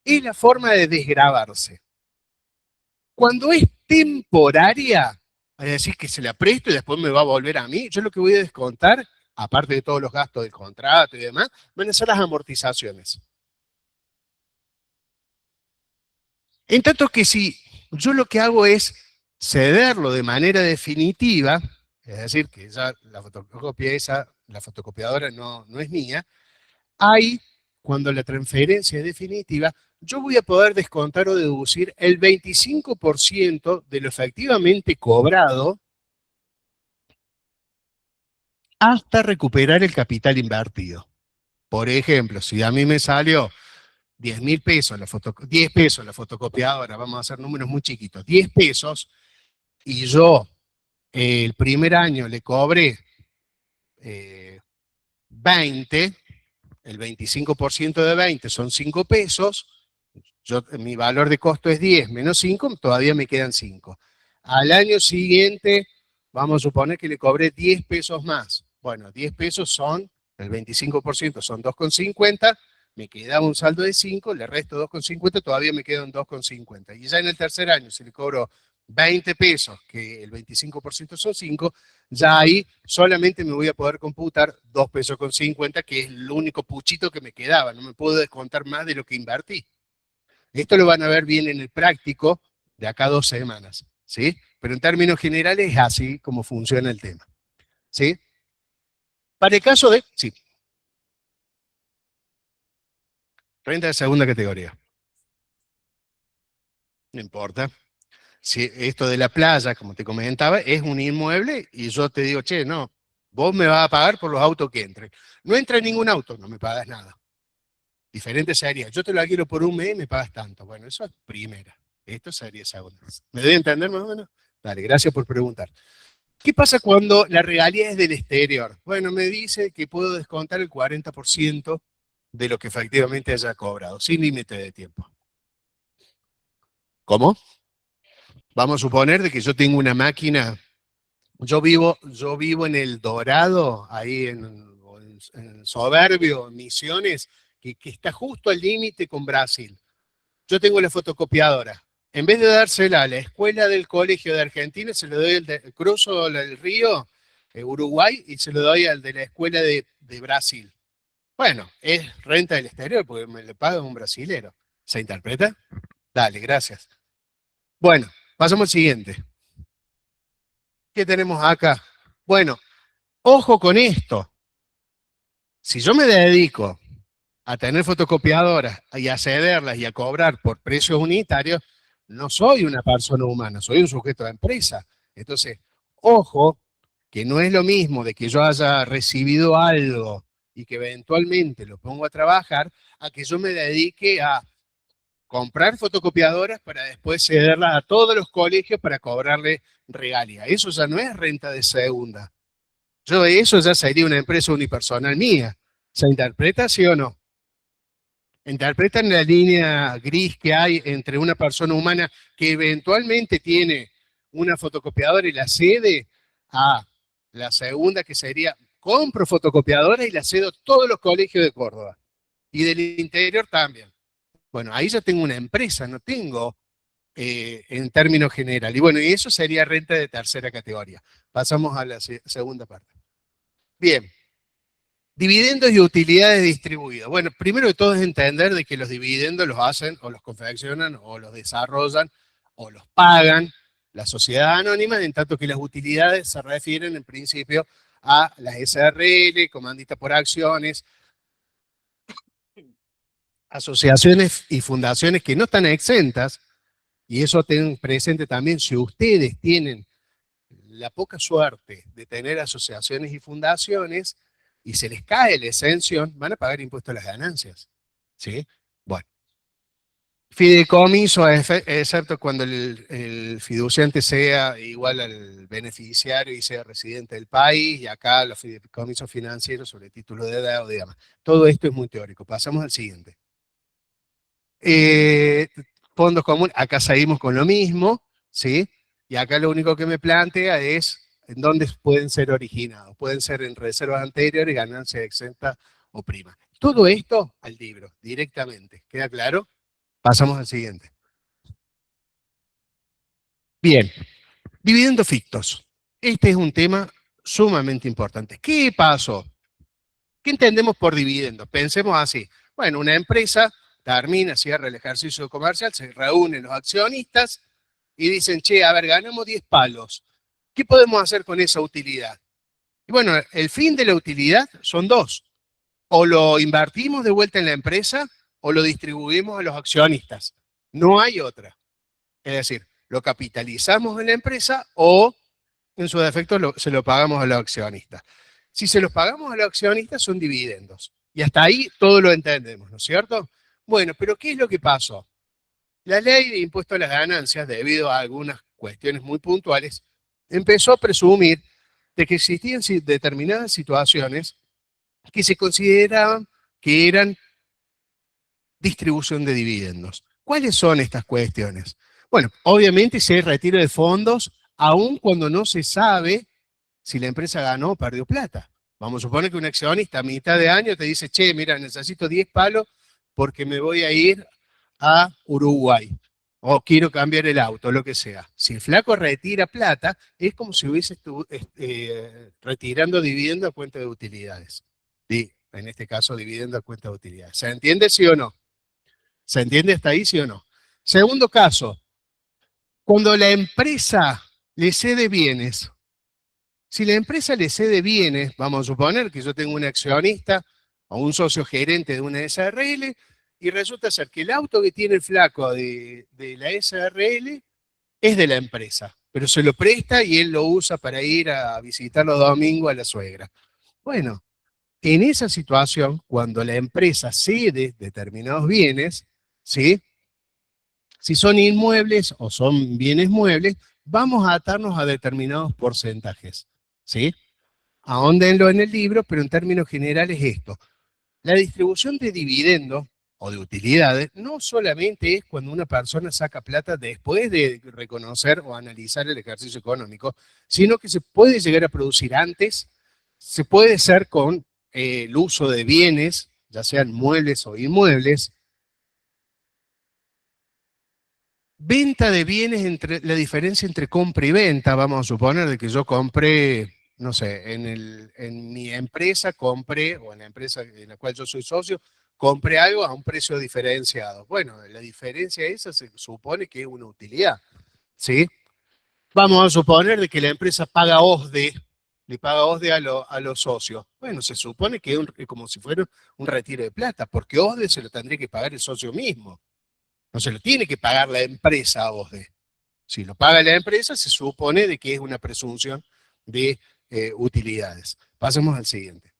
es la forma de desgravarse. Cuando es temporaria, es decir, que se la presto y después me va a volver a mí, yo lo que voy a descontar, aparte de todos los gastos del contrato y demás, van a ser las amortizaciones. En tanto que si yo lo que hago es cederlo de manera definitiva, es decir, que ya la fotocopia esa, la fotocopiadora no es mía, ahí, cuando la transferencia es definitiva, yo voy a poder descontar o deducir el 25% de lo efectivamente cobrado hasta recuperar el capital invertido. Por ejemplo, si a mí me salió 10.000 pesos, 10 pesos la fotocopiadora, vamos a hacer números muy chiquitos, 10 pesos, y yo el primer año le cobré 20, el 25% de 20 son 5 pesos, mi valor de costo es 10 menos 5, todavía me quedan 5. Al año siguiente, vamos a suponer que le cobré 10 pesos más. Bueno, 10 pesos son, el 25% son 2,50, me quedaba un saldo de 5, le resto 2,50, todavía me quedan 2,50. Y ya en el tercer año, si le cobro 20 pesos, que el 25% son 5, ya ahí solamente me voy a poder computar 2 pesos con 50, que es el único puchito que me quedaba, no me puedo descontar más de lo que invertí. Esto lo van a ver bien en el práctico de acá a 2 semanas, ¿sí? Pero en términos generales es así como funciona el tema, ¿sí? Para el caso de, sí, renta de segunda categoría. No importa. Si esto de la playa, como te comentaba, es un inmueble y yo te digo, che, no, vos me vas a pagar por los autos que entren. No entra ningún auto, no me pagas nada. Diferente sería, yo te lo alquilo por un mes, me pagas tanto. Bueno, eso es primera. Esto sería segunda. ¿Me debe entender más o menos? Dale, gracias por preguntar. ¿Qué pasa cuando la regalía es del exterior? Bueno, me dice que puedo descontar el 40% de lo que efectivamente haya cobrado, sin límite de tiempo. ¿Cómo? Vamos a suponer de que yo tengo una máquina, yo vivo en el Dorado, ahí en Soberbio, Misiones, que está justo al límite con Brasil. Yo tengo la fotocopiadora. En vez de dársela a la escuela del colegio de Argentina, se lo doy cruzo el río, Uruguay, y se lo doy al de la escuela de Brasil. Bueno, es renta del exterior, porque me le paga un brasilero. ¿Se interpreta? Dale, gracias. Bueno, pasamos al siguiente. ¿Qué tenemos acá? Bueno, ojo con esto. Si yo me dedico a tener fotocopiadoras y a cederlas y a cobrar por precios unitarios, no soy una persona humana, soy un sujeto de empresa. Entonces, ojo, que no es lo mismo de que yo haya recibido algo y que eventualmente lo pongo a trabajar, a que yo me dedique a comprar fotocopiadoras para después cederlas a todos los colegios para cobrarle regalía. Eso ya no es renta de segunda. Eso ya sería una empresa unipersonal mía. ¿Se interpreta, sí o no? ¿Interpretan la línea gris que hay entre una persona humana que eventualmente tiene una fotocopiadora y la cede a La segunda que sería, compro fotocopiadora y la cedo a todos los colegios de Córdoba. Y del interior también. Bueno, ahí ya tengo una empresa, no tengo en términos generales. Y bueno, y eso sería renta de tercera categoría. Pasamos a la segunda parte. Bien. Dividendos y utilidades distribuidas. Bueno, primero de todo es entender de que los dividendos los hacen o los confeccionan o los desarrollan o los pagan las sociedades anónimas, en tanto que las utilidades se refieren en principio a las SRL, comandita por acciones, asociaciones y fundaciones que no están exentas, y eso ten presente también si ustedes tienen la poca suerte de tener asociaciones y fundaciones y se les cae la exención, van a pagar impuestos a las ganancias. ¿Sí? Bueno. Fideicomiso, excepto cuando el fiduciante sea igual al beneficiario y sea residente del país, y acá los fideicomisos financieros sobre título de deuda y demás. Todo esto es muy teórico. Pasamos al siguiente. Fondos comunes, acá seguimos con lo mismo, ¿sí? Y acá lo único que me plantea es en dónde pueden ser originados. Pueden ser en reservas anteriores, ganancias exentas o primas. Todo esto al libro, directamente. ¿Queda claro? Pasamos al siguiente. Bien, dividendos fictos. Este es un tema sumamente importante. ¿Qué pasó? ¿Qué entendemos por dividendos? Pensemos así. Bueno, una empresa termina, cierra el ejercicio comercial, se reúnen los accionistas y dicen, che, a ver, ganamos 10 palos. ¿Qué podemos hacer con esa utilidad? Y bueno, el fin de la utilidad son dos. O lo invertimos de vuelta en la empresa o lo distribuimos a los accionistas. No hay otra. Es decir, lo capitalizamos en la empresa o, en su defecto, se lo pagamos a los accionistas. Si se los pagamos a los accionistas, son dividendos. Y hasta ahí todo lo entendemos, ¿no es cierto? Bueno, pero ¿qué es lo que pasó? La ley de impuesto a las ganancias, debido a algunas cuestiones muy puntuales, empezó a presumir de que existían determinadas situaciones que se consideraban que eran distribución de dividendos. ¿Cuáles son estas cuestiones? Bueno, obviamente si hay retiro de fondos, aun cuando no se sabe si la empresa ganó o perdió plata. Vamos a suponer que un accionista a mitad de año te dice, che, mira, necesito 10 palos porque me voy a ir a Uruguay o quiero cambiar el auto, lo que sea. Si el flaco retira plata, es como si hubiese retirando dividendo a cuenta de utilidades. Y en este caso, dividendo a cuenta de utilidades. ¿Se entiende, sí o no? ¿Se entiende hasta ahí, sí o no? Segundo caso, cuando la empresa le cede bienes. Si la empresa le cede bienes, vamos a suponer que yo tengo un accionista o un socio gerente de una SRL y resulta ser que el auto que tiene el flaco de la SRL es de la empresa, pero se lo presta y él lo usa para ir a visitar los domingos a la suegra. Bueno, en esa situación, cuando la empresa cede determinados bienes, ¿sí? Si son inmuebles o son bienes muebles, vamos a atarnos a determinados porcentajes, ¿sí? Ahóndenlo en el libro, pero en términos generales esto. La distribución de dividendos o de utilidades no solamente es cuando una persona saca plata después de reconocer o analizar el ejercicio económico, sino que se puede llegar a producir antes, se puede hacer con el uso de bienes, ya sean muebles o inmuebles. Venta de bienes, entre la diferencia entre compra y venta, vamos a suponer de que yo compré, no sé, en mi empresa compré, o en la empresa en la cual yo soy socio, compré algo a un precio diferenciado. Bueno, la diferencia esa se supone que es una utilidad, ¿sí? Vamos a suponer de que la empresa paga OSDE, le paga OSDE a los socios. Bueno, se supone que es como si fuera un retiro de plata, porque OSDE se lo tendría que pagar el socio mismo. No se lo tiene que pagar la empresa a OSDE. Si lo paga la empresa, se supone de que es una presunción de utilidades. Pasemos al siguiente.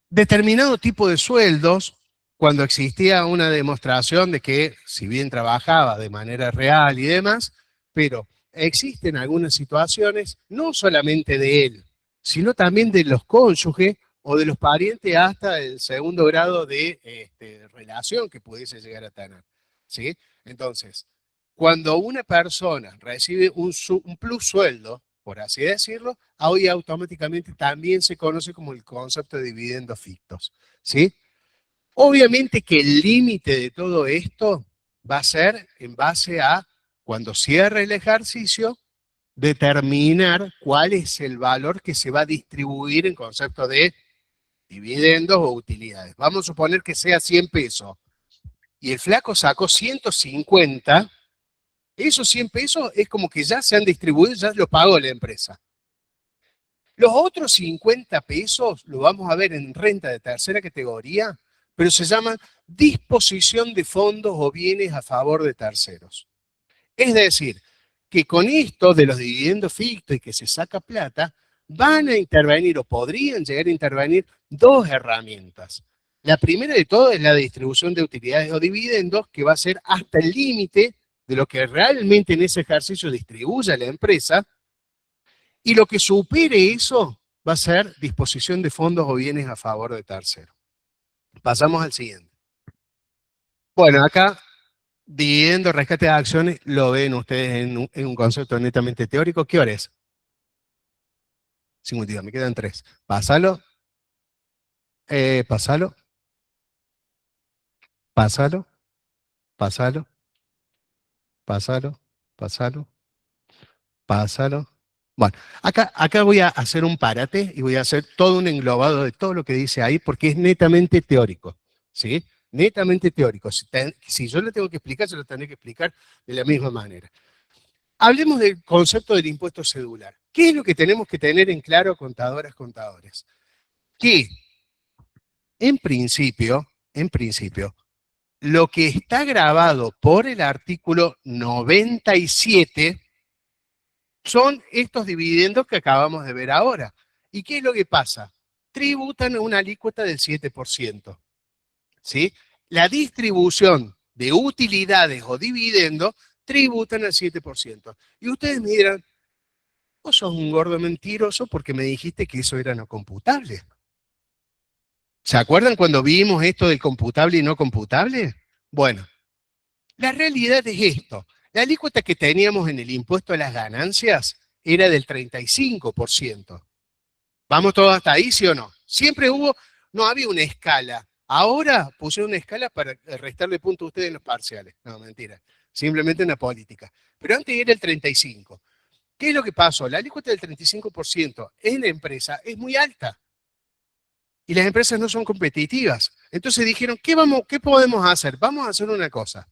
Determinado tipo de sueldos, cuando existía una demostración de que, si bien trabajaba de manera real y demás, pero existen algunas situaciones, no solamente de él, sino también de los cónyuges o de los parientes hasta el segundo grado de relación que pudiese llegar a tener, ¿sí? Entonces, cuando una persona recibe un plus sueldo, por así decirlo, hoy automáticamente también se conoce como el concepto de dividendos fictos, ¿sí? Obviamente que el límite de todo esto va a ser en base a, cuando cierre el ejercicio, determinar cuál es el valor que se va a distribuir en concepto de dividendos o utilidades. Vamos a suponer que sea 100 pesos y el flaco sacó 150, esos 100 pesos es como que ya se han distribuido, ya los pagó la empresa. Los otros 50 pesos lo vamos a ver en renta de tercera categoría, pero se llaman disposición de fondos o bienes a favor de terceros. Es decir, que con esto de los dividendos fictos y que se saca plata, van a intervenir o podrían llegar a intervenir dos herramientas. La primera de todo es la distribución de utilidades o dividendos, que va a ser hasta el límite de lo que realmente en ese ejercicio distribuya la empresa, y lo que supere eso va a ser disposición de fondos o bienes a favor de terceros. Pasamos al siguiente. Bueno, acá, dividendo, rescate de acciones, lo ven ustedes en un concepto netamente teórico. ¿Qué hora es? 52, me quedan 3. Pásalo. Pásalo. Pásalo. Pásalo. Pásalo. Pásalo. Pásalo. Bueno, acá voy a hacer un parate y voy a hacer todo un englobado de todo lo que dice ahí, porque es netamente teórico, ¿sí? Netamente teórico. Si yo lo tengo que explicar, se lo tendré que explicar de la misma manera. Hablemos del concepto del impuesto cedular. ¿Qué es lo que tenemos que tener en claro, contadoras, contadores? Que, en principio, lo que está grabado por el artículo 97 son estos dividendos que acabamos de ver ahora. ¿Y qué es lo que pasa? Tributan a una alícuota del 7%. ¿Sí? La distribución de utilidades o dividendos tributan al 7%. Y ustedes me dirán, vos sos un gordo mentiroso porque me dijiste que eso era no computable. ¿Se acuerdan cuando vimos esto del computable y no computable? Bueno, la realidad es esto. La alícuota que teníamos en el impuesto a las ganancias era del 35%. ¿Vamos todos hasta ahí, sí o no? Siempre no había una escala. Ahora pusieron una escala para restarle puntos a ustedes en los parciales. No, mentira. Simplemente una política. Pero antes era el 35%. ¿Qué es lo que pasó? La alícuota del 35% en la empresa es muy alta. Y las empresas no son competitivas. Entonces dijeron, ¿qué podemos hacer? Vamos a hacer una cosa.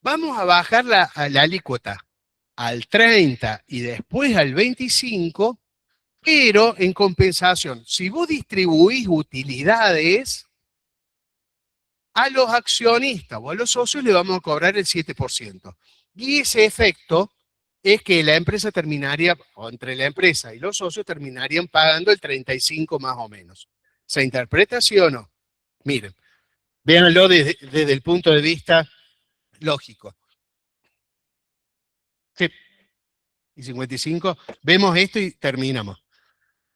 Vamos a bajar la alícuota al 30 y después al 25, pero en compensación, si vos distribuís utilidades, a los accionistas o a los socios le vamos a cobrar el 7%. Y ese efecto es que la empresa terminaría, o entre la empresa y los socios terminarían pagando el 35 más o menos. ¿Se interpreta así o no? Miren, véanlo desde el punto de vista lógico. Sí. Y 55, vemos esto y terminamos.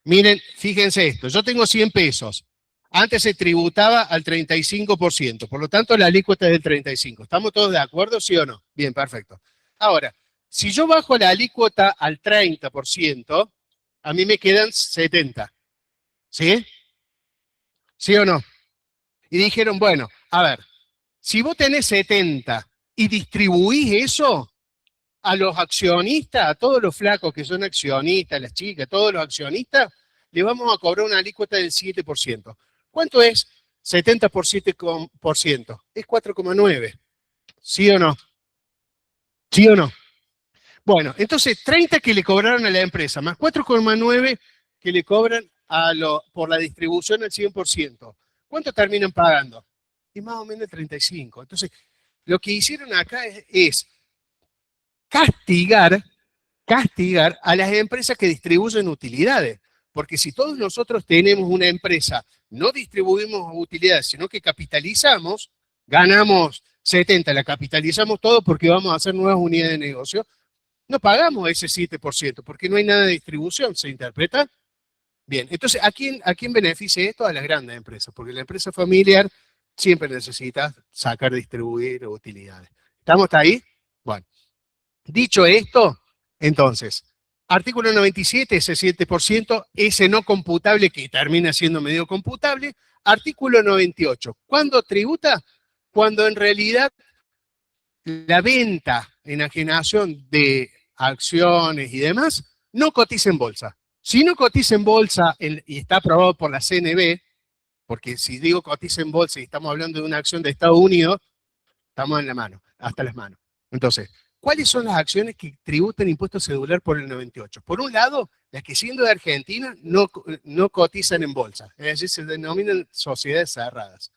Miren, fíjense esto, yo tengo 100 pesos. Antes se tributaba al 35%, por lo tanto la alícuota es del 35%. ¿Estamos todos de acuerdo, sí o no? Bien, perfecto. Ahora, si yo bajo la alícuota al 30%, a mí me quedan 70. ¿Sí? ¿Sí o no? Y dijeron, bueno, a ver, si vos tenés 70 y distribuís eso a los accionistas, a todos los flacos que son accionistas, las chicas, todos los accionistas, le vamos a cobrar una alícuota del 7%. ¿Cuánto es 70 por 7%? Es 4,9. ¿Sí o no? ¿Sí o no? Bueno, entonces 30 que le cobraron a la empresa, más 4,9 que le cobran por la distribución al 100%. ¿Cuánto terminan pagando? Y más o menos el 35. Entonces, lo que hicieron acá es castigar a las empresas que distribuyen utilidades. Porque si todos nosotros tenemos una empresa, no distribuimos utilidades, sino que capitalizamos, ganamos 70, la capitalizamos todo porque vamos a hacer nuevas unidades de negocio, no pagamos ese 7%, porque no hay nada de distribución, ¿se interpreta? Bien, entonces, ¿a quién beneficia esto? A las grandes empresas, porque la empresa familiar siempre necesita distribuir utilidades. ¿Estamos hasta ahí? Bueno, dicho esto, entonces, Artículo 97, ese 7%, ese no computable que termina siendo medio computable. Artículo 98, ¿cuándo tributa? Cuando en realidad la venta, enajenación de acciones y demás, no cotiza en bolsa. Si no cotiza en bolsa y está aprobado por la CNB, porque si digo cotiza en bolsa y estamos hablando de una acción de Estados Unidos, estamos en la mano, hasta las manos. Entonces, ¿cuáles son las acciones que tributan impuesto cedular por el 98? Por un lado, las que siendo de Argentina no cotizan en bolsa, es decir, se denominan sociedades cerradas.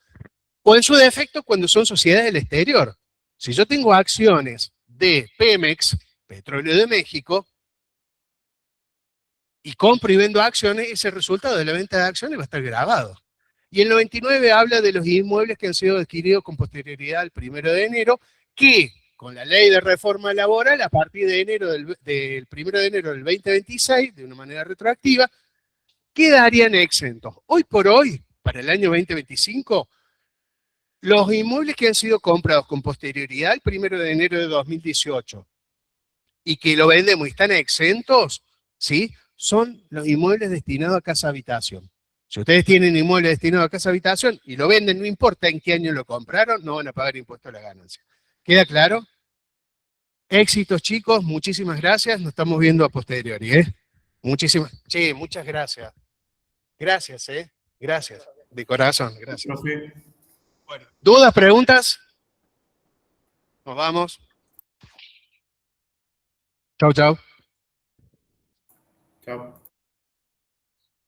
O en su defecto, cuando son sociedades del exterior. Si yo tengo acciones de Pemex, Petróleo de México, y compro y vendo acciones, ese resultado de la venta de acciones va a estar grabado. Y el 99 habla de los inmuebles que han sido adquiridos con posterioridad al 1 de enero, que con la ley de reforma laboral, a partir de enero del 1 de enero del 2026, de una manera retroactiva, quedarían exentos. Hoy por hoy, para el año 2025, los inmuebles que han sido comprados con posterioridad al 1 de enero de 2018 y que lo vendemos y están exentos, ¿sí? Son los inmuebles destinados a casa habitación. Si ustedes tienen inmuebles destinados a casa habitación y lo venden, no importa en qué año lo compraron, no van a pagar impuesto a la ganancia. ¿Queda claro? Éxitos, chicos, muchísimas gracias. Nos estamos viendo a posteriori, ¿eh? Muchas gracias. Gracias, ¿eh? Gracias. De corazón, gracias. Profe. Bueno, ¿dudas, preguntas? Nos vamos. Chau, chau. Chao.